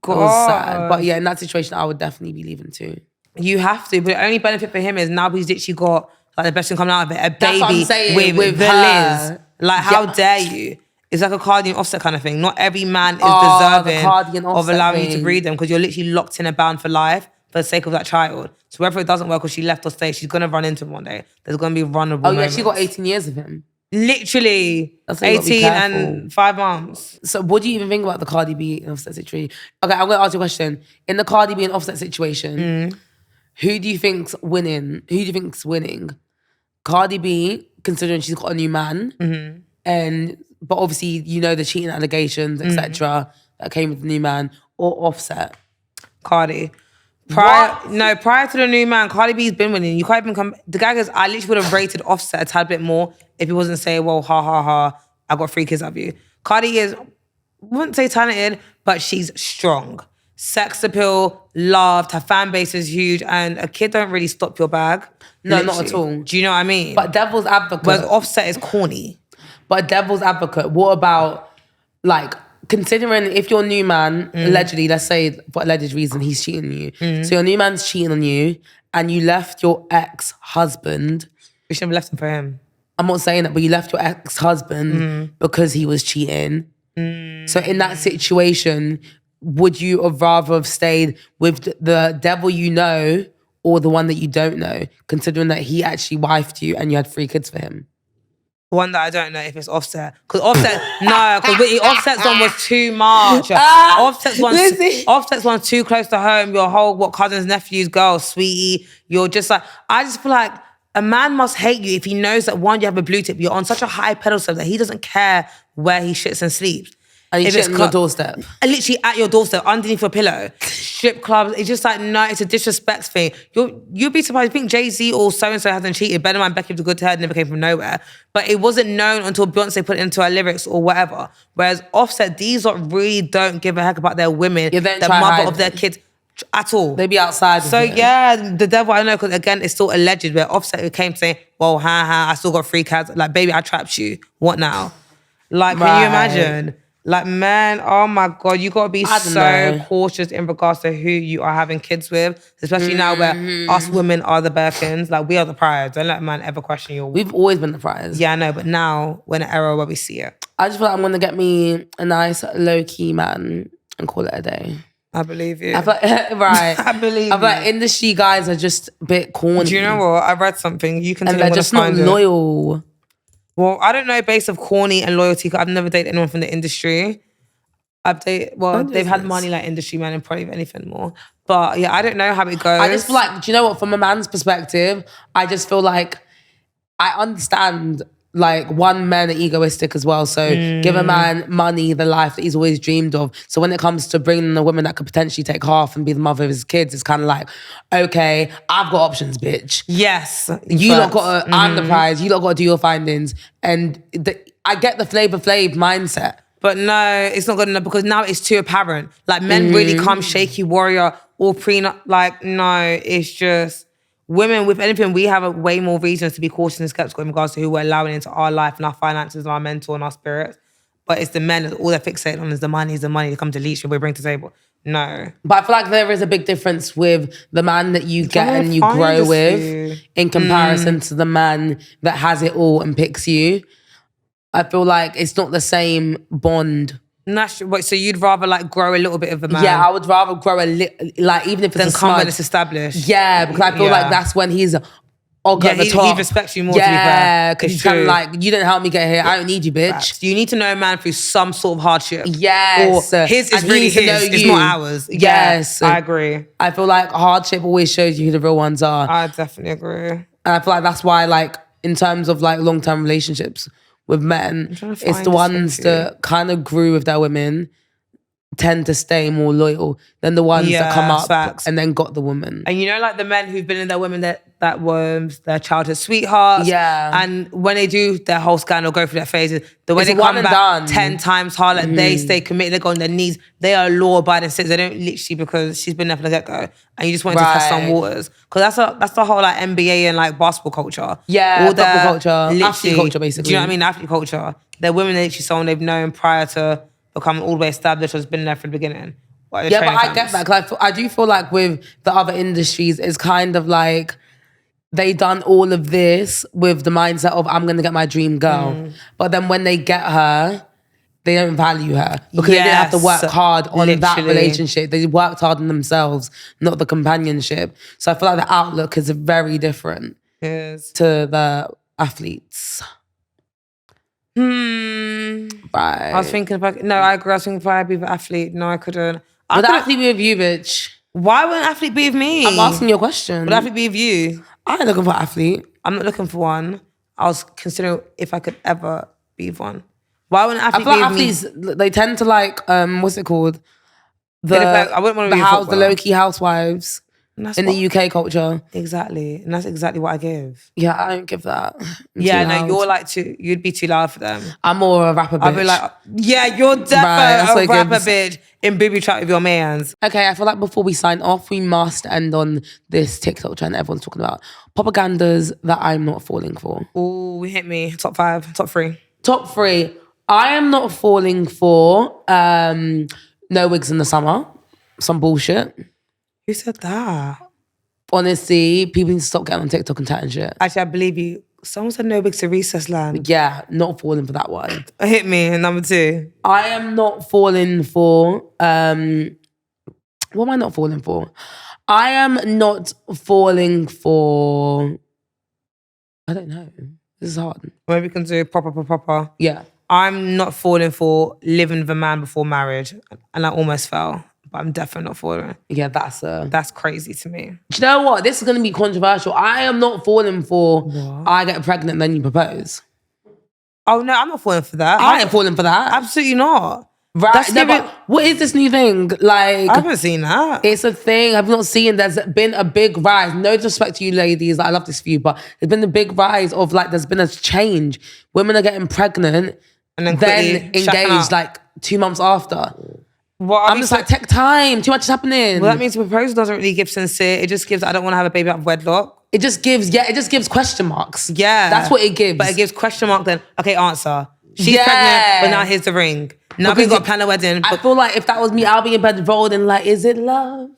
God. was sad. But yeah, in that situation, I would definitely be leaving too. You have to, but the only benefit for him is now he's literally got like the best thing coming out of it, a That's what I'm baby saying, with the her. Liz. Like, how dare you? It's like a Cardi and Offset kind of thing. Not every man is deserving of allowing you to breed them because you're literally locked in and bound for life for the sake of that child. So whether it doesn't work or she left or stayed, she's gonna run into him one day. There's gonna be vulnerable moments. She got 18 years of him. Literally 18 and 5 months. So what do you even think about the Cardi B and Offset situation? Okay, I'm gonna ask you a question. In the Cardi B and Offset situation, who do you think's winning? Who do you think's winning? Cardi B, considering she's got a new man, but obviously you know the cheating allegations, etc. that came with the new man, or Offset? Cardi. Prior to the new man, Cardi B's been winning. You can't even come. The guy goes, I literally would have rated Offset a tad bit more if he wasn't saying, well, ha ha ha, I got 3 kids of you. Cardi is, I wouldn't say talented, but she's strong. Sex appeal, loved, her fan base is huge, and a kid don't really stop your bag. No, literally. not at all. Do you know what I mean? But devil's advocate. Whereas Offset is corny. But devil's advocate, what about, like, considering if your new man, allegedly, let's say for alleged reason, he's cheating on you. So your new man's cheating on you and you left your ex-husband. You shouldn't have left him for him. I'm not saying that, but you left your ex-husband because he was cheating. So in that situation, would you have rather have stayed with the devil you know or the one that you don't know, considering that he actually wifed you and you had 3 kids for him? One that I don't know if it's Offset. Because Offset, because Offset's one was too much. Offset's one's too close to home. Your whole, cousins, nephews, girls, sweetie. You're just like, I just feel like a man must hate you if he knows that one, you have a blue tip, you're on such a high pedestal that he doesn't care where he shits and sleeps. And he's shitting on your doorstep. Literally at your doorstep, underneath your pillow. Strip clubs, it's just like, no, it's a disrespect thing. You'd be surprised. You think Jay-Z or so-and-so hasn't cheated. Better man, Becky with the good head never came from nowhere. But it wasn't known until Beyonce put it into her lyrics or whatever. Whereas Offset, these lot really don't give a heck about their women, the mother of their kids at all. They be outside. So yeah, the devil, I know, because again, it's still alleged where Offset came saying, well, I still got 3 cats. Like, baby, I trapped you. What now? Like, can you imagine? Like, man, oh my God, you gotta be so cautious in regards to who you are having kids with, especially now where us women are the Birkins. Like, we are the prize. Don't let a man ever question your... We've always been the prize. Yeah, I know, but now we're in an era where we see it. I just feel like I'm gonna get me a nice low-key man and call it a day. I believe you. I feel like, right. I believe I feel like industry guys are just a bit corny. Do you know what? I read something. You can and they're just not loyal. Well, I don't know based of corny and loyalty because I've never dated anyone from the industry. They've had money like industry man and probably anything more. But yeah, I don't know how it goes. I just feel like, do you know what? From a man's perspective, I just feel like I understand like one, men are egoistic as well. So give a man money, the life that he's always dreamed of. So when it comes to bringing a woman that could potentially take half and be the mother of his kids, it's kind of like, okay, I've got options, bitch. Yes. You lot got to, I'm the prize. You lot got to do your findings. And I get the Flavor Flav mindset. But no, it's not good enough because now it's too apparent. Like men really come shaky warrior or prenup. Like no, it's just women with anything. We have way more reasons to be cautious and skeptical in regards to who we're allowing into our life and our finances and our mental and our spirits. But it's the men that all they're fixated on is the money they come to leech and we bring to the table. No. But I feel like there is a big difference with the man that you get and you grow with in comparison to the man that has it all and picks you. I feel like it's not the same bond. So you'd rather like grow a little bit of a man? Yeah, I would rather grow a little, like even if it's a smudge. When it's established. Yeah, because I feel like that's when he's at the top. He respects you more, to be fair. Yeah, because he's kind of like, you didn't help me get here, I don't need you, bitch. You need to know a man through some sort of hardship. Yes. Or his is really his, it's not ours. Yes. Yeah, I agree. I feel like hardship always shows you who the real ones are. I definitely agree. And I feel like that's why, like, in terms of like long-term relationships with men, it's the ones that kind of grew with their women tend to stay more loyal than the ones that come up and then got the woman. And you know, like the men who've been in their women that were their childhood sweethearts. Yeah. And when they do their whole scandal, go through their phases, the way they come back 10 times harder, like they stay committed, they go on their knees, they are law-abiding citizens. They don't literally because she's been there from the get-go and you just want to test some waters. Because that's the whole like NBA and like basketball culture. Yeah, football culture, athlete culture basically. Do you know what I mean? Athlete culture. They're women that literally someone they've known prior to become all the way established or has been there from the beginning. Yeah, but I get that. Cause I do feel like with the other industries, it's kind of like they done all of this with the mindset of I'm going to get my dream girl. But then when they get her, they don't value her because they didn't have to work hard on that relationship. They worked hard on themselves, not the companionship. So I feel like the outlook is very different to the athletes. Right. I was thinking I agree. I was thinking if I'd be the athlete. No, I couldn't. Would the athlete be with you, bitch? Why wouldn't an athlete be with me? I'm asking you a question. Would an athlete be with you? I ain't looking for an athlete. I'm not looking for one. I was considering if I could ever be with one. Why wouldn't an athlete I feel be like with athletes, they tend to like, what's it called? I wouldn't want to be the low-key housewives in the UK culture. Exactly. And that's exactly what I give. Yeah, I don't give that. You'd be too loud for them. I'm more a rapper bitch. I'd be like, yeah, you're definitely a rapper bitch in booby trap with your mans. Okay, I feel like before we sign off, we must end on this TikTok trend everyone's talking about. Propagandas that I'm not falling for. Ooh, hit me. Top 5, top 3. Top 3. I am not falling for no wigs in the summer. Some bullshit. Who said that? Honestly, people need to stop getting on TikTok and chatting shit. Actually, I believe you. Someone said no wigs to recess land. Yeah, not falling for that one. Hit me, number 2. I am not falling for... what am I not falling for? I am not falling for... I don't know. This is hard. Maybe we can do proper. Yeah. I'm not falling for living with a man before marriage. And I almost fell. But I'm definitely not falling. Yeah, that's crazy to me. Do you know what? This is going to be controversial. I am not falling for I get pregnant then you propose. Oh no, I'm not falling for that. I ain't falling for that. Absolutely not. Right. But what is this new thing? Like, I haven't seen that. It's a thing. I've not seen. There's been a big rise. No disrespect to you ladies. I love this for you, but there's been a big rise of like, there's been a change. Women are getting pregnant and then engaged like 2 months after. Well, I'm just like, take time. Too much is happening. Well, that means the proposal doesn't really give sincere. It just gives, I don't want to have a baby out of wedlock. It just gives question marks. Yeah. That's what it gives. But it gives question mark then, okay, answer. She's pregnant, but now here's the ring. Now we've got to plan a wedding. I feel like if that was me, I'll be in bed rolled and like, is it love?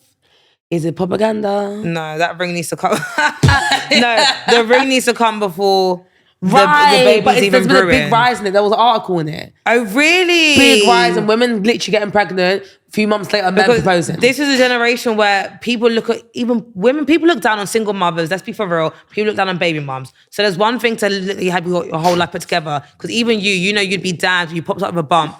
Is it propaganda? No, that ring needs to come. No, the ring needs to come before the baby's even there's been brewing. a big rise in it. There was an article in it. Oh, really? Big rise and women literally getting pregnant. A few months later, men proposing. This is a generation where people look at, even women, people look down on single mothers. Let's be for real. People look down on baby moms. So there's one thing to literally have your whole life put together. Because even you know you'd be damned if you popped up with a bump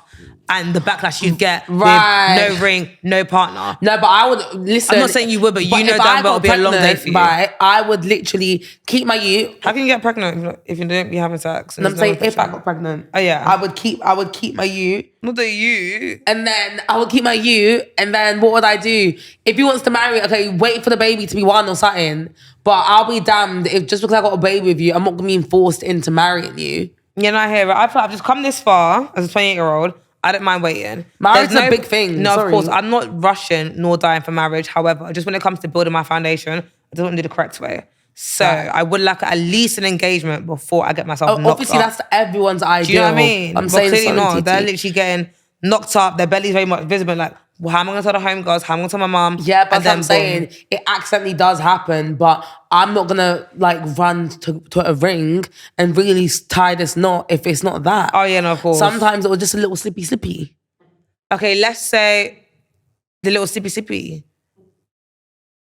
and the backlash you'd get Right. with no ring, no partner. No, but I would listen. I'm not saying you would, but you know if damn I well it'll got be a long day pregnant, for you. Right, I would literally keep my you. How can you get pregnant if you don't be having sex? I'm saying if I got pregnant, Oh yeah, I would keep my you. not the you. And then I would keep my you, and then what would I do? If he wants to marry, okay, wait for the baby to be one or something. But I'll be damned if just because I got a baby with you, I'm not being forced into marrying you. You know, I hear it. I feel like I've just come this far as a 28-year-old. I don't mind waiting. Marriage is a big thing. No, Sorry. of course. I'm not rushing nor dying for marriage. However, just when it comes to building my foundation, I just want to do the correct way. So I would like at least an engagement before I get myself knocked Obviously, up. that's everyone's ideal. Do you know what I mean? I'm But saying clearly not. sorry, They're TT. literally getting knocked up. Their belly's very much visible. Like, well, how am I going to tell the homegirls? How am I going to tell my mum? Yeah, but And that's what I'm then saying. It accidentally does happen, but I'm not gonna like run to a ring and really tie this knot if it's not that. Oh yeah, no, of course. Sometimes it was just a little slippy. Okay, let's say the little sippy.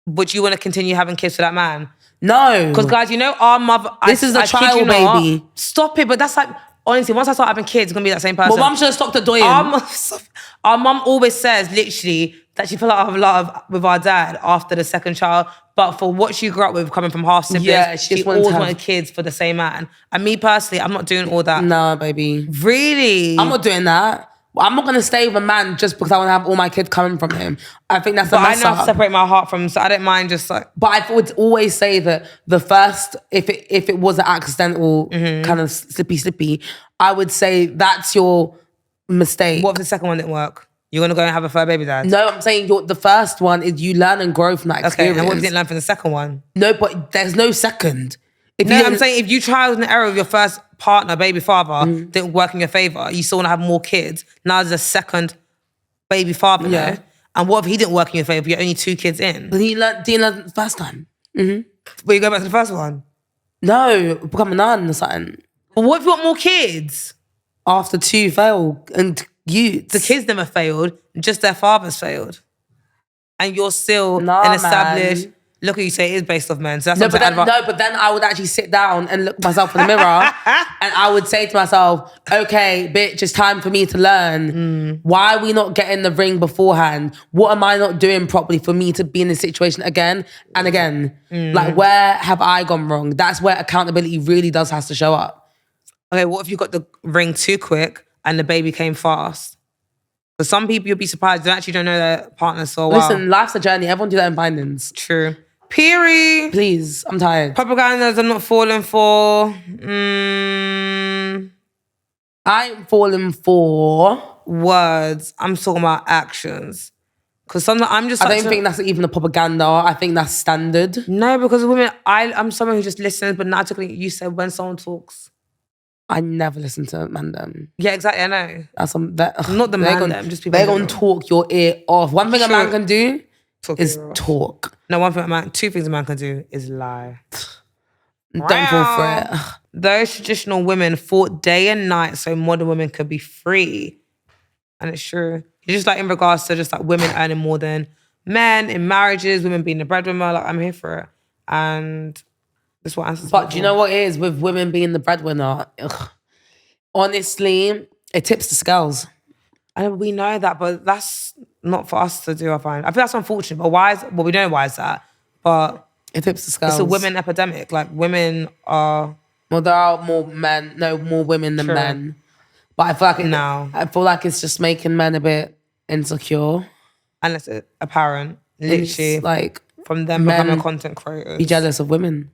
Would you want to continue having kids for that man? No. Because guys, you know our mother. This is a kid child you not, baby. Stop it. But that's like honestly, once I start having kids, it's gonna be that same person. My mum should have stopped the doing. Our mum always says literally that she fell out of love with our dad after the second child. But for what she grew up with, coming from half siblings, Yeah, she she just wanted always to wanted kids for the same man. And me personally, I'm not doing all that. Nah, baby. Really? I'm not doing that. I'm not gonna stay with a man just because I want to have all my kids coming from him. I think that's a But I mess know how to up. separate my heart from, so I don't mind just like. But I would always say that the first, if it was an accidental kind of slippy, I would say that's your mistake. What if the second one didn't work? You're gonna go and have a fur baby dad? No, I'm saying the first one is you learn and grow from that Okay, experience. and what if you didn't learn from the second one? No, but there's no second. If No, you I'm didn't- saying if you tried an error with your first partner, baby father, didn't work in your favor, you still want to have more kids. Now there's a second baby father there. And what if he didn't work in your favor? You're only 2 kids in. But didn't learn the first time. But you go back to the first one. No, become a nun or something. But what if you want more kids? After 2 fail and The kids never failed, just their fathers failed. And you're still Nah, an established. man. Look what you say, it is based off men. So that's No, something but then I would actually sit down and look myself in the mirror and I would say to myself, okay, bitch, it's time for me to learn. Why are we not getting the ring beforehand? What am I not doing properly for me to be in this situation again and again? Like, where have I gone wrong? That's where accountability really does has to show up. Okay, what if you got the ring too quick and the baby came fast? For some people, you'll be surprised. They actually don't know their partner so well. Listen, life's a journey. Everyone do that in bindings. True. Period. Please, I'm tired. Propagandas I'm not falling for. I ain't falling for. Words. I'm talking about actions. Because sometimes I'm just I like don't think that's even a propaganda. I think that's standard. No, because women, I'm someone who just listens, but naturally, you said when someone talks. I never listen to Mandem. Yeah, exactly, I know. That's Not the Mandem, just people They're in going to general. talk your ear off. One thing a man True. can do Talk is your ear off. talk. No, 2 things a man can do is lie. Don't fall for it. Those traditional women fought day and night so modern women could be free. And it's true. It's just like in regards to just like women earning more than men in marriages, women being the breadwinner, like I'm here for it. And that's what answers. But do you know what it is with women being the breadwinner? Ugh. Honestly, it tips the scales. And we know that, but that's not for us to do, I find. I feel that's unfortunate, but why is, well, we don't know why is that, but It tips the scales. it's a women epidemic. Like women are, Well, there are more women than True. men. But I feel like No. I feel like it's just making men a bit insecure. unless it's apparent, And literally, it's like from them men becoming content creators. be jealous of women.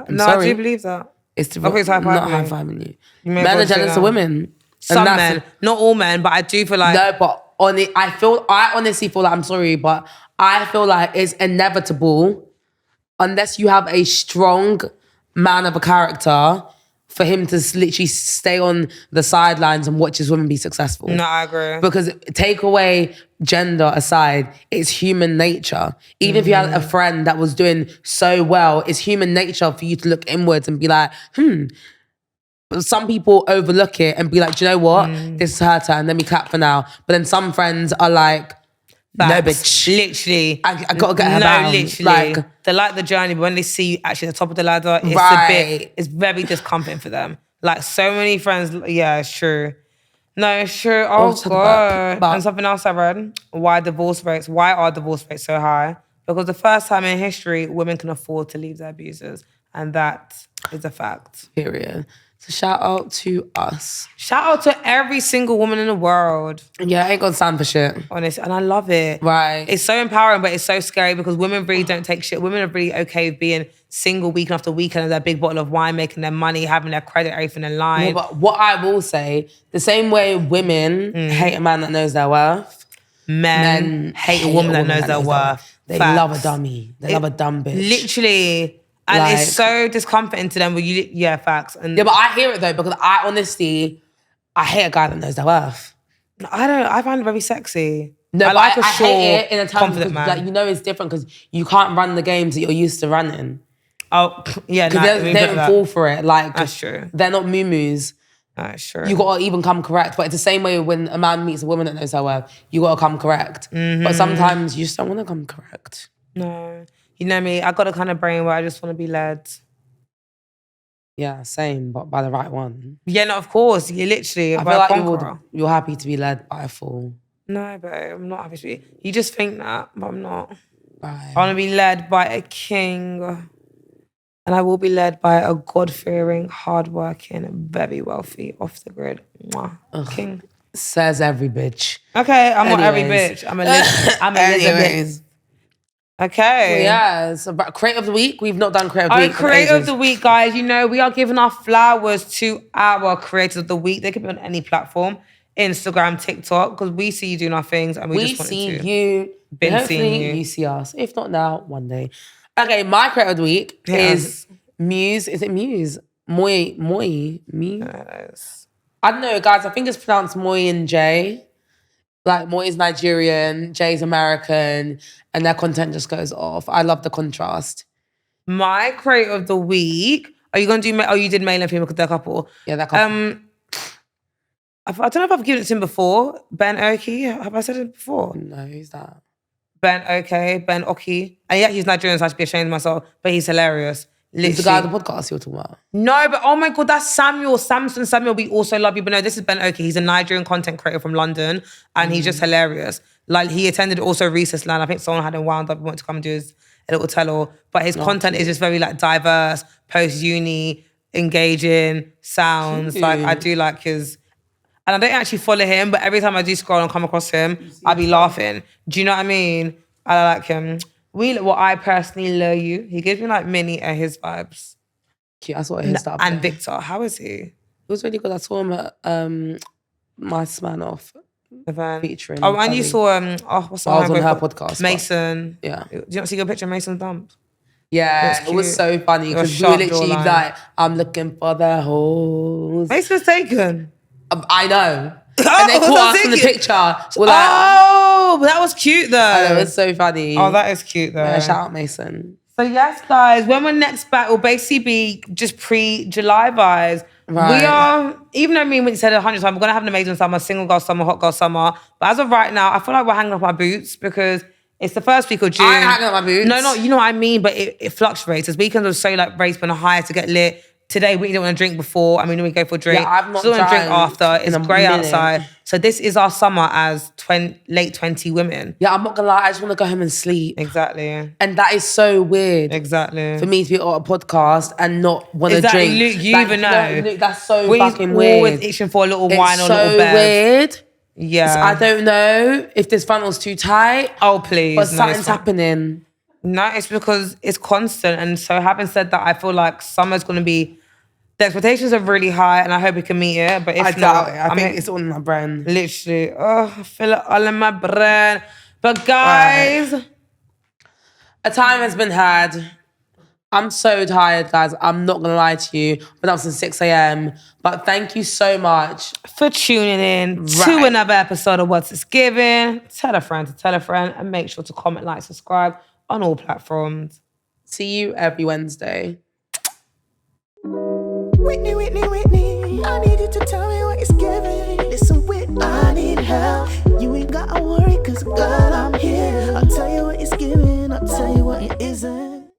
No, sorry. I do believe that. It's Okay, so high-five not me. high-fiving you. You may Men well are say jealous that. of women. Some And that's men, it. not all men, but I do feel like No, but I honestly feel like, I'm sorry, but I feel like it's inevitable unless you have a strong man of a character for him to literally stay on the sidelines and watch his women be successful. No, I agree. Because take away gender aside, it's human nature. Even if you had a friend that was doing so well, it's human nature for you to look inwards and be like, But some people overlook it and be like, do you know what? This is her turn. Let me clap for now. But then some friends are like, no, Facts. bitch. Literally. I gotta get her No, down. literally. Like, They like the journey, but when they see you actually at the top of the ladder, it's a Right. bit, it's very discomforting for them. Like so many friends, yeah, it's true. No, it's true. Oh, to the God. back. And something else I read. Why are divorce rates so high? Because the first time in history, women can afford to leave their abusers. And that is a fact. Period. So shout out to us. Shout out to every single woman in the world. Yeah, I ain't gonna stand for shit. Honestly, and I love it. Right. It's so empowering, but it's so scary because women really don't take shit. Women are really okay with being single weekend after weekend with their big bottle of wine, making their money, having their credit, everything in line. Yeah, but what I will say, the same way women hate a man that knows their worth, Men hate a woman that knows their worth. They Facts. love a dummy. They love a dumb bitch. Literally. And Like- it's so discomforting to them. Facts. And Yeah, but I hear it though because I honestly hate a guy that knows their worth. I find it very sexy. No, I like a short, hate it in a time confident man. like, you know it's different because you can't run the games that you're used to running. Oh, yeah, Because they don't fall for it. Like, That's true. They're not moo-moos. That's true. You gotta even come correct. But it's the same way when a man meets a woman that knows her worth, you gotta come correct. Mm-hmm. But sometimes you just don't wanna come correct. No. You know me, I got a kind of brain where I just want to be led. Yeah, same, but by the right one. Yeah, no, of course. You literally, I by feel a like conqueror. you're happy to be led by a fool. No, babe, I'm not happy to be. You just think that, but I'm not. Right. I want to be led by a king. And I will be led by a God-fearing, hard-working, very wealthy, off-the-grid king. Says every bitch. Okay, I'm not every Anyways. bitch. I'm a Elizabeth. Anyways. Okay. Yeah, so about creative of the week. We've not done creative of the week. Creative of the week, guys. You know, we are giving our flowers to our creators of the week. They can be on any platform, Instagram, TikTok, because we see you doing our things and we just want see to. you. Been Hopefully seeing you. you see us. If not now, one day. Okay, my creative of the week is Muse. Is it Muse? Muse? Yes. I don't know, guys. I think it's pronounced Moy and Jay. Like, Moy is Nigerian, Jay's American, and their content just goes off. I love the contrast. My creator of the week. Are you going to do? Oh, you did male and female because they're a couple. Yeah, that couple. I don't know if I've given it to him before. Ben Oki. Have I said it before? No, who's that? Ben Oki. And he's Nigerian, so I should be ashamed of myself. But he's hilarious. Who's the guy on the podcast you're talking about? No, but oh my God, that's Samson Samuel. We also love you. But no, this is Ben Oki. He's a Nigerian content creator from London and he's just hilarious. Like, he attended also Recess Land. I think someone had him wound up and wanted to come and do a little tell-all. But his content is just very like diverse, post-uni, engaging, sounds. Like, I do like his... And I don't actually follow him, but every time I do scroll and come across him, I be laughing. Do you know what I mean? I like him. I personally love you. He gives me like Minnie and his vibes. Cute, I saw his stuff. And Victor, how is he? It was really good. I saw him at My Smanoff featuring. Oh, and you saw what's I was on her podcast. Mason. Yeah. Do you not see your picture of Mason's dump? Yeah, it was so funny because we were literally like, I'm looking for the hoes. Mason's taken. I know. And they caught us in the picture. We're like, but that was cute though. I know, it's so funny. Oh, that is cute though. Yeah, shout out Mason. So yes, guys, when we're next back, will basically be just pre-July vibes. Right. We are, even though we said it 100 times, we're going to have an amazing summer, single girl summer, hot girl summer. But as of right now, I feel like we're hanging up our boots because it's the first week of June. I ain't hanging up my boots. No, you know what I mean, but it fluctuates. As weekends are so like race, been a high to get lit. Today, we didn't want to drink before. I mean, we go for a drink. Yeah, I've not Still want to drink after. It's in a grey minute. outside. So this is our summer as late 20 women. Yeah, I'm not gonna lie, I just want to go home and sleep. Exactly. And that is so weird. Exactly. For me to be on a podcast and not want to Exactly. drink. Luke, you even know. Luke, that's so We're fucking weird. always itching for a little wine or a so little bev. weird. Yeah. So I don't know if this funnel's too tight. Oh, please. But No, something's it's not. happening. No, it's because it's constant. And so having said that, I feel like summer's going to be... The expectations are really high and I hope we can meet it. But if I not... doubt it. I think it's all in my brain. Literally. Oh, I feel it all in my brain. But guys... Right. A time has been had. I'm so tired, guys. I'm not going to lie to you. I've been up since 6 a.m. But thank you so much for tuning in to Right. another episode of What's It's Giving. Tell a friend to tell a friend and make sure to comment, like, subscribe on all platforms. See you every Wednesday. Whitney, Whitney, Whitney, I need you to tell me what it's giving. Listen, Whit, I need help. You ain't gotta worry, cause girl, I'm here. I'll tell you what it's giving, I'll tell you what it isn't.